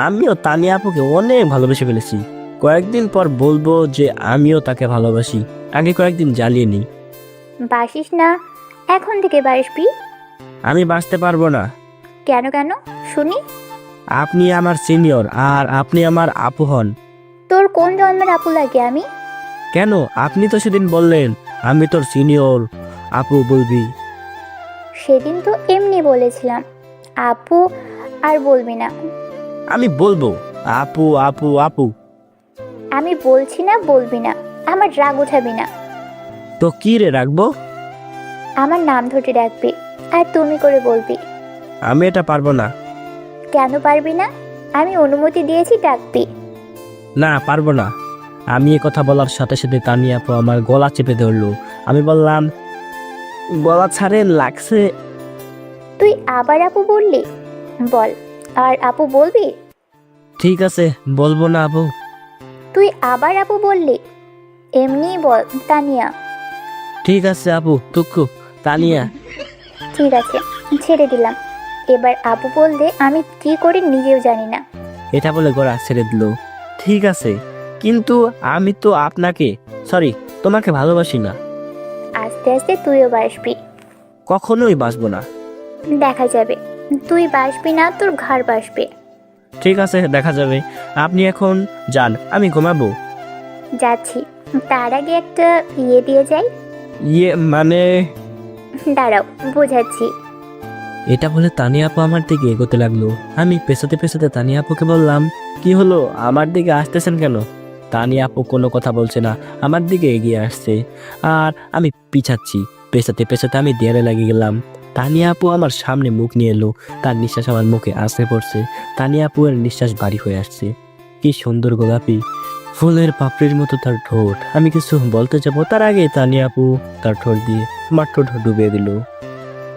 আমিও তানিয়া আপুকে অনেক ভালোবেসে ফেলেছি। কয়েকদিন পর বলবো যে আমিও তাকে ভালোবাসি। আগে কয়েকদিন জ্বালিয়ে নিই। বাসিস না, এখন থেকে বাসবি। আমি বাঁচতে পারবো না। কেন কেন শুনি। আপনি আমার সিনিয়র আর আপনি আমার আপু হন। তোর কোন জন্মের আপু লাগে আমি? কেন? আপনি তো সেদিন বললেন আমি তোর সিনিয়র, আপু বলবি। সেদিন তো এমনি বলেছিলাম, আপু আর বলবি না। আমি বলবো আপু আপু আপু। আমি বলছি না বলবি না, আমার রাগ উঠাবি না। তো কি রে রাখবো? আমার নাম ধরে ডাকবি আর তুমি করে বলবি। আমি এটা পারবো না। কেন পারবি না? আমি অনুমতি দিয়েছি, ডাকবি। না পারবো না। আমি এ কথা বলার সাথে সাথে তানিয়া আপু আমার গলা চেপে ধরলো। আমি বললাম, গলা ছাড়ে লাগছে। তুই আবার আপু বললি? বল, আর আপু বলবি? ঠিক আছে, বলবো না আপু। তুই আবার আপু বললি? এমনিই বল তানিয়া। ঠিক আছে আপু, টুকু তানিয়া। ঠিক আছে, ছেড়ে দিলাম। এবার আপু বললে আমি কি করি নিজেও জানি না। এটা বলে গলা ছেড়ে দিল। ঠিক আছে, কিন্তু আমি তো আপনাকে, সরি, তোমাকে ভালোবাসি না। আস্তে আস্তে তুইও বাসবি। কখনোই বাসবো না। দেখা যাবে। তুই বাসবি না, তোর ঘর বাসবে। ঠিক আছে, দেখা যাবে। আপনি এখন যান, আমি ঘুমাবো। যাচ্ছি, তার আগে একটা ইয়ে দিয়ে যাই। ইয়ে মানে? দাঁড়াও, বোঝাচ্ছি। এটা বলে তানিয়া আপু আমার দিকে এগোতে লাগলো। আমি পেছাতে পেছাতে তানিয়া আপুকে বললাম, কি হলো, আমার দিকে আসতেছেন কেন? তানিয়া আপু কোনো কথা বলছে না, আমার দিকে এগিয়ে আসছে আর আমি পিছাচ্ছি। পেছাতে পেছাতে আমি দেয়ালে লাগিয়ে গেলাম। তানিয়া আপু আমার সামনে মুখ নিয়ে এলো, তার নিঃশ্বাস আমার মুখে আছড়ে পড়ছে। তানিয়া আপু এর নিঃশ্বাস ভারী হয়ে আসছে। কি সুন্দর গোলাপি ফুলের পাপড়ির মতো তার ঠোঁট। আমি কিছু বলতে যাবো তার আগে তানিয়া আপু তার ঠোঁট দিয়ে আমার ঠোঁট ডুবিয়ে দিল।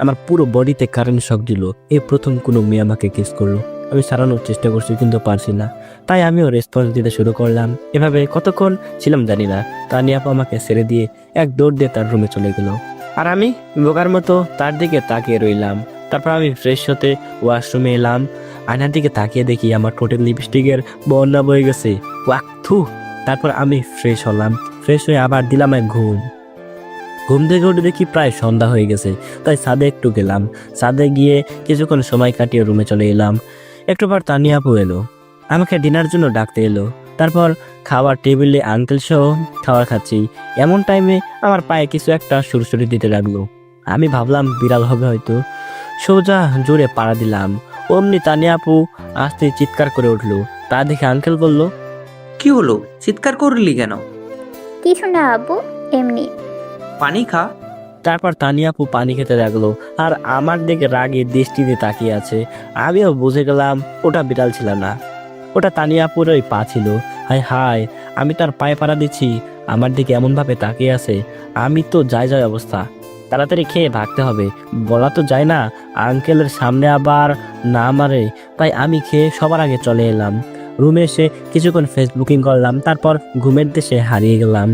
আমার পুরো বডিতে কারেন্ট শক দিল। এই প্রথম কোনো মেয়ে আমাকে কিস করলো। আমি সারানোর চেষ্টা করছি কিন্তু পারছি না, তাই আমিও রেসপন্স দিতে শুরু করলাম। এভাবে কতক্ষণ ছিলাম জানি না। তানিয়া আপু আমাকে ছেড়ে দিয়ে এক দৌড় দিয়ে তার রুমে চলে গেল আর আমি বোকার মতো তার দিকে তাকিয়ে রইলাম। তারপর আমি ফ্রেশ হতে ওয়াশরুমে এলাম। আয়নার দিকে তাকিয়ে দেখি আমার ঠোঁটের লিপস্টিকের বন্যা বয়ে গেছে। ওয়াক থু। তারপর আমি ফ্রেশ হলাম। ফ্রেশ হয়ে আবার দিলাম এক ঘুম। ঘুম থেকে উঠে দেখি প্রায় সন্ধ্যা হয়ে গেছে, তাই ছাদে একটু গেলাম। ছাদে গিয়ে কিছুক্ষণ সময় কাটিয়ে রুমে চলে এলাম। একটু পর তানিয়া আপু এলো, আমাকে ডিনার জন্য ডাকতে এলো। তারপর খাওয়ার টেবিলে আঙ্কেল সহ খাবার খাচ্ছি। এমন টাইমে আমার পায়ে কিছু একটা সুরসুরি দিতে লাগলো। আমি ভাবলাম বিড়াল হবে হয়তো। সোজা জোরে পাড়া দিলাম। অমনি তানিয়া আপু আস্তে চিৎকার করে উঠলো। তা দেখে আঙ্কেল বলল, কি হলো, চিৎকার করলি কেন? কিছু না আব্বু, এমনি। পানি খা। তারপর তানিয়া আপু পানি খেতে লাগলো আর আমার দিকে রাগে দৃষ্টিতে তাকিয়ে আছে। আমিও বুঝে গেলাম ওটা বিড়াল ছিল না, ওটা তানিয়া আপুর ওই পা ছিল। হায় হায়, আমি তার পায়ে পাড়া দিচ্ছি, আমার দিকে এমন ভাবে তাকিয়ে আছে। আমি তো যায় অবস্থা, তাড়াতাড়ি খেয়ে ভাগতে হবে। বলা তো যায় না আঙ্কেলের সামনে আবার না মারে, তাই আমি খেয়ে সবার আগে চলে এলাম। রুমে এসে কিছুক্ষণ ফেসবুকিং করলাম, তারপর ঘুমের দেশে হারিয়ে গেলাম।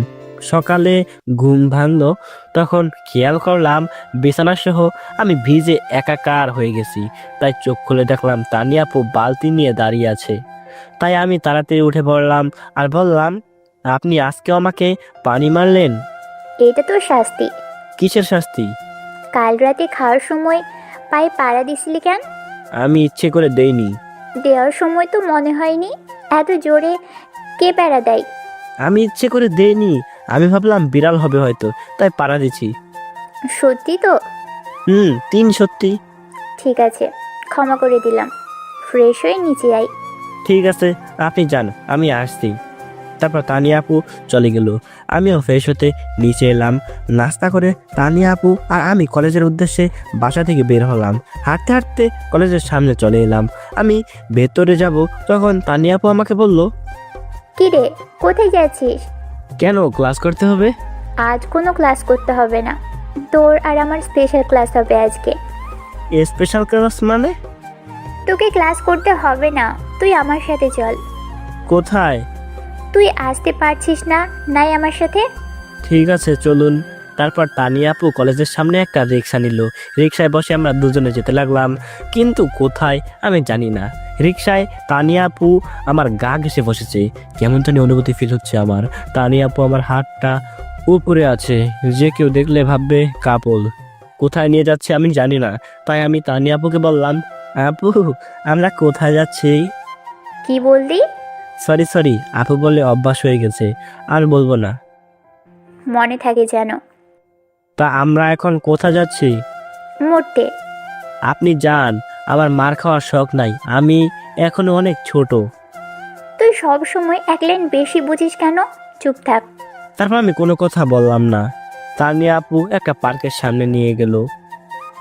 সকালে ঘুম ভাঙলো, তখন খেয়াল করলাম বিছানা সহ আমি ভিজে একাকার হয়ে গেছি। তাই চোখ খুলে দেখলাম তানিয়া আপু বালতি নিয়ে দাঁড়িয়ে আছে। তাই আমি তাড়াতাড়ি উঠে পড়লাম আর বললাম, আপনি আজকে আমাকে পানি মারলেন? এটা তোর শাস্তি। কিসের শাস্তি? কাল রাতে খাওয়ার সময় পায়ে পাড়া দিছিলি কেন? আমি ইচ্ছে করে দেইনি। দেওয়ার সময় তো মনে হয়নি। এত জোরে কে প্যারা দেয়? আমি ইচ্ছে করে দেইনি, আমি ভাবলাম বিড়াল হবে হয়তো, তাই পাড়া দিছি। সত্যি তো? 3 সত্যি। ঠিক আছে, ক্ষমা করে দিলাম। ফ্রেশ হয়ে নিচে আই। ঠিক আছে, আপনি যান, আমি আসছি। তারপর তানিয়া আপু চলে গেল। আমিও ফ্রেশ হতে নিচে এলাম। নাস্তা করে তানিয়া আপু আর আমি কলেজের উদ্দেশ্যে বাসা থেকে বের হলাম। হাঁটতে হাঁটতে কলেজের সামনে চলে এলাম। আমি ভেতরে যাব, তখন তানিয়া আপু আমাকে বলল, কি রে, কোথায় যাচ্ছিস? কেন, ক্লাস করতে হবে? আজ কোনো ক্লাস করতে হবে না। তোর আর আমার স্পেশাল ক্লাস হবে আজকে। স্পেশাল ক্লাস মানে? তোকে ক্লাস করতে হবে না, তুই আমার সাথে চল। কোথায়? তুই আসতে পারছিস না নাই আমার সাথে? ঠিক আছে, চলুন। তারপর তানিয়া আপু কলেজের সামনে একটা রিক্সা নিল। রিক্সায় বসে আমরা দুজনে যেতে লাগলাম, কিন্তু কোথায় আমি জানি না। রিক্সায় তানিয়া আপু আমার গা ঘেঁষে বসেছে। কেমন জানি অনুভূতি ফিল হচ্ছে আমার। তানিয়া আপু আমার হাতটা উপরে আছে, যে কেউ দেখলে ভাববে কাপল। কোথায় নিয়ে যাচ্ছে আমি জানি না, তাই আমি তানিয়া আপুকে বললাম, আপু আমরা কোথায় যাচ্ছি? কি বললি? সরি, আপু বলে অভ্যাস হয়ে গেছে, আর বলবো না। মনে থাকে যেন। তা আমরা এখন কোথায় যাচ্ছি? মরতে। আপনি যান, আমার মার খাওয়ার শখ নাই, আমি এখনো অনেক ছোট। তুই সব সময় এক লাইন বেশি বুঝিস কেন? চুপ থাক। তারপর আমি কোনো কথা বললাম না। তানিয়া আপু একটা পার্কের সামনে নিয়ে গেল।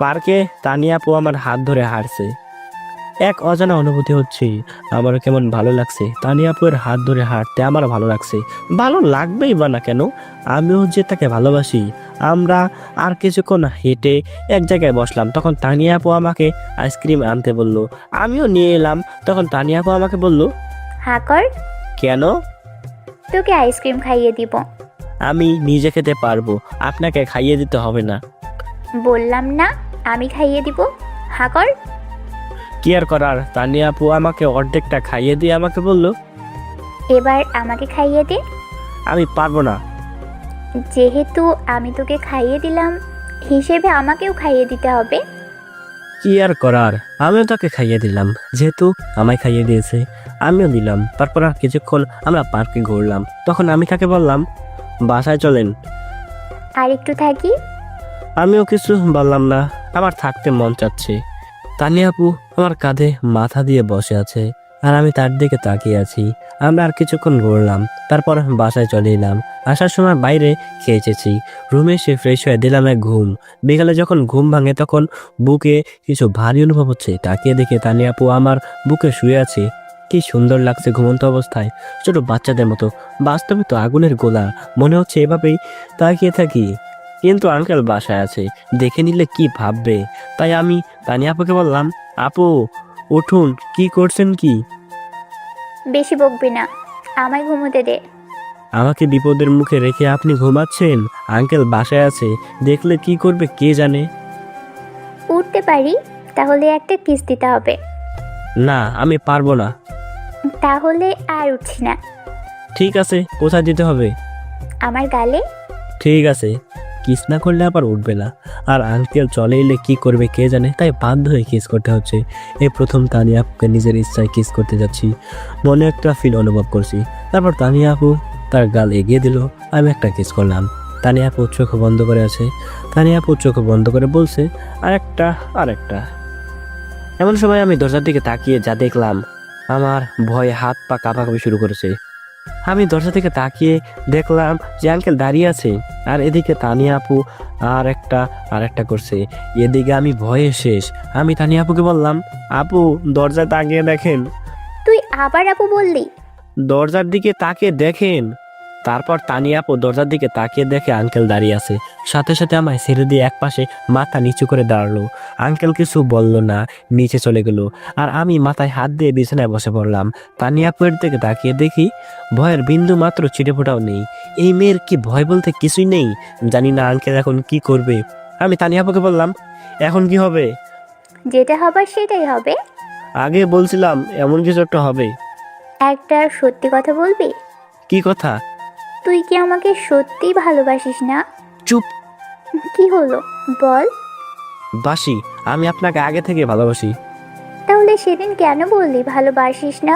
পার্কে তানিয়া আপু আমার হাত ধরে হাঁটছে। এক অজানা অনুভূতি হচ্ছে। আমারও কেমন ভালো লাগছে, তানিয়া আপুর হাত ধরে হাঁটতে আমারও ভালো লাগছে। ভালো লাগবেই বা না কেন, আমিও যে তাকে ভালোবাসি। আমরা আর কিছুক্ষণ হেঁটে এক জায়গায় বসলাম, তখন তানিয়া আপু আমাকে আইসক্রিম আনতে বলল। আমিও নিয়ে এলাম। তখন তানিয়া আপু আমাকে বলল, হা কর, কেন? তোকে আইসক্রিম খাইয়ে দিব। আমি নিজে খেতে পারবো, আপনাকে খাইয়ে দিতে হবে না। বললাম না আমি খাইয়ে দিব, হা কর। কি আর করার, তানিয়া আপু আমাকে অর্ধেকটা খাইয়ে দিয়ে আমাকে বলল, এবার আমাকে খাইয়ে দে। আমি পারবো না। যেহেতু আমি তোকে খাইয়ে দিলাম, হিসেবে আমাকেও খাইয়ে দিতে হবে। কি আর করার, আমিও তাকে খাইয়ে দিলাম, যেহেতু আমায় খাইয়ে দিয়েছে আমিও দিলাম। তারপর আর কিছুক্ষণ আমরা পার্কে ঘুরলাম। তখন আমি তাকে বললাম, বাসায় চলেন। আর একটু থাকি। আমিও কিছু বললাম না, আমার থাকতে মন চাচ্ছে। তানিয়া আপু আমার কাঁধে মাথা দিয়ে বসে আছে আর আমি তার দিকে তাকিয়ে আছি। আমরা আর কিছুক্ষণ ঘুরলাম, তারপর বাসায় চলে এলাম। আসার সময় বাইরে খেয়ে এসেছি, রুমে এসে ফ্রেশ হয়ে দিলাম এক ঘুম। বিকালে যখন ঘুম ভাঙে তখন বুকে কিছু ভারী অনুভব হচ্ছে। তাকিয়ে দেখে তানিয়া আপু আমার বুকে শুয়ে আছে। কি সুন্দর লাগছে ঘুমন্ত অবস্থায়, ছোট বাচ্চাদের মতো। বাস্তবে তো আগুনের গোলা, মনে হচ্ছে এভাবেই তাকিয়ে থাকি। কিন্তু আঙ্কেল বাসায় আছে, দেখে নিলে কি ভাববে। তাই আমি তানিয়া আপুকে বললাম, আপু উঠুন, কি করছেন কি? বেশি বকবি না, আমায় ঘুমোতে দে। আমাকে বিপদের মুখে রেখে আপনি ঘুমাচ্ছেন? আঙ্কেল বাসায় আছে, দেখলে কি করবে কে জানে। উঠতে পারি, তাহলে একটা কিস দিতে হবে। না, আমি পারবো না। তাহলে আর উঠছি না। ঠিক আছে, কোথায় দিতে হবে? আমার গালে। ঠিক আছে, কিস না করলে আবার উঠবে না। আর আঙ্কেল চলে এলে কি করবে কে জানে, তাই বাধ্য হয়ে কিস করতে হচ্ছে। এই প্রথম তানিয়া আপুকে নিজের ইচ্ছায় কিস করতে যাচ্ছি, মনে একটা ফিল অনুভব করছি। তারপর তানিয়া আপু তার গাল এগিয়ে দিল, আমি একটা কিস করলাম। তানিয়া আপু চোখ বন্ধ করে আছে। তানিয়া আপু চোখ বন্ধ করে বলছে, আরেকটা আরেকটা। এমন সময় আমি দরজার দিকে তাকিয়ে যা দেখলাম, আমার ভয়ে হাত পা কাঁপাকাঁপি শুরু করেছে। আমি দরজা থেকে তাকিয়ে দেখলাম যে আঙ্কেল দাঁড়িয়ে আছে, আর এদিকে তানিয়া আপু আর একটা করছে। এদিকে আমি ভয়ে শেষ। আমি তানিয়া আপুকে বললাম, আপু দরজায় তাকিয়ে দেখেন। তুই আবার আপু বললি? দরজার দিকে তাকিয়ে দেখেন। তারপর তানিয়া আপু দরজার দিকে তাকিয়ে দেখে আঙ্কেল দাঁড়িয়ে আছে। সাথে সাথে আমায় ছেড়ে দিয়ে একপাশে মাথা নিচু করে দাঁড়ালো। আঙ্কেল কিছু বলল না, নিচে চলে গেল। আর আমি মাথায় হাত দিয়ে বিছানায় বসে পড়লাম। তানিয়া আপুর দিকে তাকিয়ে দেখি ভয়ের বিন্দু মাত্র ছিটেফোঁটাও নেই। এই মেয়ের কি ভয় বলতে কিছুই নেই। জানি না আঙ্কেল এখন কি করবে। আমি তানিয়া আপুকে বললাম, এখন কি হবে? যেটা হবার সেটাই হবে। আগে বলছিলাম এমন কিছু একটা হবে। একটা সত্যি কথা বলবি? কি কথা? তুই কি আমাকে সত্যি ভালোবাসিস না? চুপ। কি হলো বল। বাসি, আমি আপনাকে আগে থেকে ভালোবাসি। তাহলে সেদিন কেন বললি ভালোবাসিস না?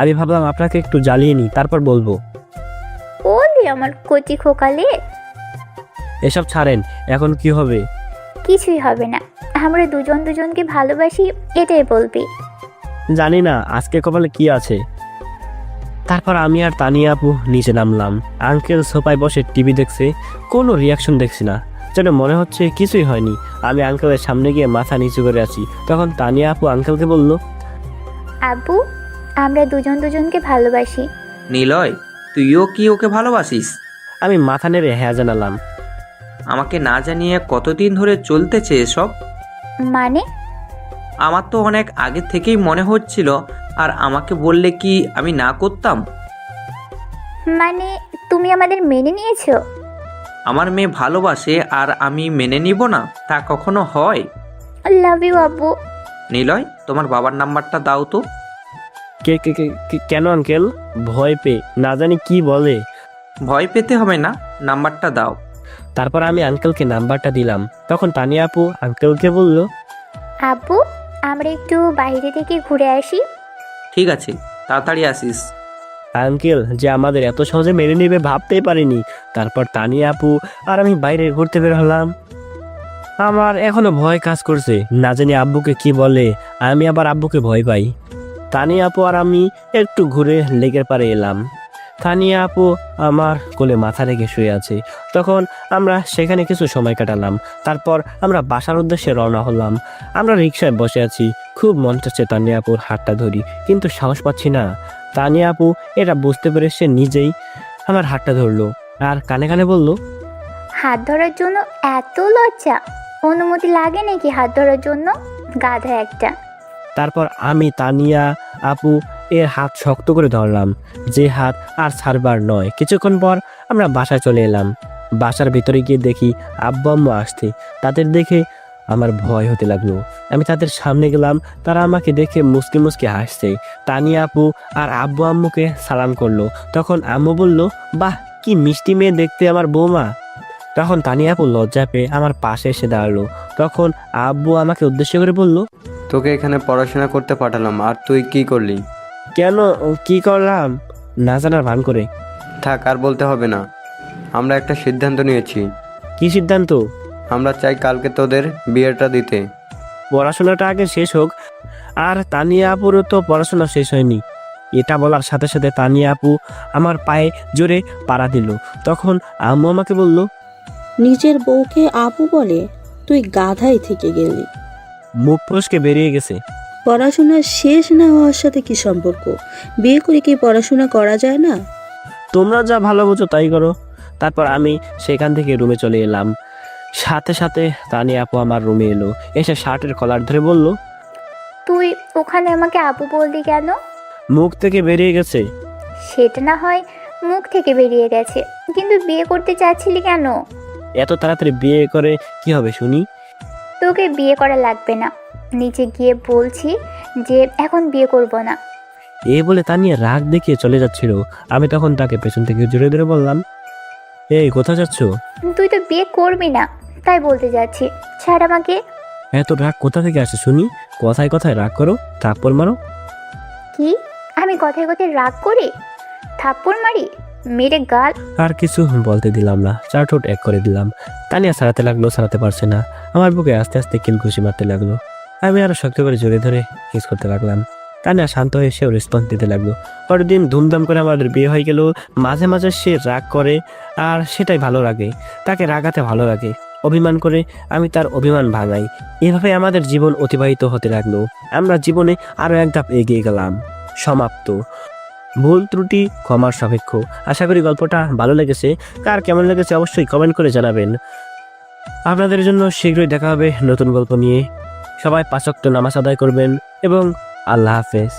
আমি ভাবলাম আপনাকে একটু জ্বালিয়ে নিই, তারপর বলবো। বললি আমার কচি খোকালে। এসব ছাড়েন, এখন কি হবে? কিছুই হবে না, আমরা দুজন দুজনকে ভালোবাসি এটাই বলবি। জানি না আজকে কপালে কি আছে। তারপর আমি আর তানিয়া আপু নিচে নামলাম। আঙ্কেল সোফায় বসে টিভি দেখছে, কোনো রিয়াকশন দেখছি না, যেন মনে হচ্ছে কিছুই হয়নি। আমি আঙ্কেলের সামনে গিয়ে মাথা নিচু করে আছি। তখন তানিয়া আপু আঙ্কেলকে বলল, আব্বু, আমরা দুজন দুজনকে ভালোবাসি। নিলয়, তুইও কি ওকে ভালোবাসিস? আমি মাথা নেড়ে হ্যাঁ জানালাম। আমাকে না জানিয়ে কতদিন ধরে চলতেছে এসব? মানে? আমার তো অনেক আগে থেকেই মনে হচ্ছিল, আর আমাকে বললে কি আমি না করতাম? মানে তুমি আমাদের মেনে নিয়েছো? আমার মেয়ে ভালোবাসে আর আমি মেনে নিব না, তা কখনো হয়? লাভ ইউ আব্বু। নিলয়, তোমার বাবার নাম্বারটা দাও তো। কেন আঙ্কেল? ভয় পেয়ে না জানি কি বলে। ভয় পেতে হবে না, নাম্বারটা দাও। তারপর আমি আঙ্কেলকে নাম্বারটা দিলাম। তখন তানিয়া আপু আঙ্কেলকে বলল, আব্বু, আমরা একটু বাইরে থেকে ঘুরে আসি। ঠিক আছে, তাড়াতাড়ি আসিস। আঙ্কেল যে আমাদের এত সহজে মেনে নেবে ভাবতেই পারিনি। তারপর তানিয়া আপু আর আমি বাইরে ঘুরতে বের হলাম। আমার এখনো ভয় কাজ করছে, না জানি আব্বুকে কি বলে। আমি আবার আব্বুকে ভয় পাই। তানিয়া আপু আর আমি একটু ঘুরে লেকের পাড়ে এলাম। তানিয়া আপু আমার কোলে মাথা রেখে শুয়ে আছে। তখন আমরা সেখানে কিছু সময় কাটালাম। তারপর আমরা বাসার উদ্দেশ্যে রওনা হলাম। আমরা রিকশায় বসে আছি। খুব মন চাচ্ছে তানিয়া আপুর হাতটা ধরি, কিন্তু সাহস পাচ্ছি না। তানিয়া আপু এটা বুঝতে পেরে সে নিজেই আমার হাতটা ধরলো আর কানে কানে বলল, হাত ধরার জন্য এত লজ্জা? অনুমতি লাগে নাকি হাত ধরার জন্য? গাধা একটা। তারপর আমি তানিয়া আপু এর হাত শক্ত করে ধরলাম, যে হাত আর ছাড়বার নয়। কিছুক্ষণ পর আমরা বাসায় চলে এলাম। বাসার ভিতরে গিয়ে দেখি আব্বু আম্মু আসছে। তাদের দেখে আমার ভয় হতে লাগলো। আমি তাদের সামনে গেলাম, তারা আমাকে দেখে মুসকি মুসকি হাসছে। তানিয়া আপু আর আব্বু আম্মুকে সালাম করলো। তখন আম্মু বলল, বাহ কি মিষ্টি মেয়ে দেখতে আমার বৌমা। তখন তানিয়া আপু লজ্জা পেয়ে আমার পাশে এসে দাঁড়ালো। তখন আব্বু আমাকে উদ্দেশ্য করে বলল, তোকে এখানে পড়াশোনা করতে পাঠালাম, আর তুই কি করলি? কেন কি করলাম? না জানার ভান করে। থাক, আর বলতে হবে না। আমরা একটা সিদ্ধান্ত নিয়েছি। কি সিদ্ধান্ত? আমরা চাই কালকে তোদের বিয়েটা দিতে। পড়াশোনাটা আগে শেষ হোক। আর তানিয়া আপুরও তো পড়াশোনা শেষ হয়নি। এটা বলার সাথে সাথে তানিয়া আপু আমার পায়ে জোরে পাড়া দিল। তখন আম্মু আমাকে বলল, নিজের বউকে আপু বলে? তুই গাধাই থেকে গেলি। মুখ ফসকে বেরিয়ে গেছে। পড়াশোনা শেষ না হওয়ার সাথে কি সম্পর্ক? বিয়ে করে কি পড়াশোনা করা যায় না? তোমরা যা ভালো বোঝো তাই করো। তারপর আমি সেখান থেকে রুমে চলে এলাম। সাথে সাথে তানিয়া আপু আমার রুমে এলো, এসে শার্টের কলার ধরে বলল, তুই ওখানে আমাকে আপু বললি কেন? মুখ থেকে বেরিয়ে গেছে। সেটা না হয় মুখ থেকে বেরিয়ে গেছে, কিন্তু বিয়ে করতে চাচ্ছিলি কেন? এত তাড়াতাড়ি বিয়ে করে কি হবে শুনি? তোকে বিয়ে করা লাগবে না, নিচে গিয়ে বলছি যে এখন বিয়ে করব না। এই বলে তানিয়া রাগ দেখিয়ে চলে যাচ্ছিল। আমি তখন তাকে পেছন থেকে জোরে ধরে বললাম, এই কোথায় যাচ্ছ? তুই তো বিয়ে করবি না, তাই বলতে যাচ্ছি। ছাড় আমাকে। এত রাগ কোথা থেকে আসে শুনি? কথায় কথায় রাগ করো, থাপ্পড় মারো। কি? আমি কথায় কথায় রাগ করি? থাপ্পড় মারি? মেরে গাল। আর কিছু বলতে দিলাম না, চার ঠোঁট এক করে দিলাম। তানিয়া সারাতে লাগলো, সারাতে পারছে না। আমার বুকে আস্তে আস্তে কিল ঘুষি মারতে লাগলো। আমি আরো শক্ত করে জোরে ধরে কিস করতে লাগলাম। তানিয়া শান্ত হয়ে সেও রেসপন্স দিতে লাগলো। পরের দিন ধুমধাম করে আমাদের বিয়ে হয়ে গেল। মাঝে মাঝে সে রাগ করে, আর সেটাই ভালো লাগে। তাকে রাগাতে ভালো লাগে। অভিমান করে আমি তার অভিমান ভাঙাই। এভাবে আমাদের জীবন অতিবাহিত হতে লাগলো। আমরা জীবনে আরো এক ধাপ এগিয়ে গেলাম। সমাপ্ত। ভুল ত্রুটি ক্ষমার সাপেক্ষ। আশা করি গল্পটা ভালো লেগেছে। কার কেমন লেগেছে অবশ্যই কমেন্ট করে জানাবেন। আপনাদের জন্য শীঘ্রই দেখা হবে নতুন গল্প নিয়ে। সবাই 5 ওয়াক্ত নামাজ আদায় করবেন এবং আল্লাহ হাফেজ।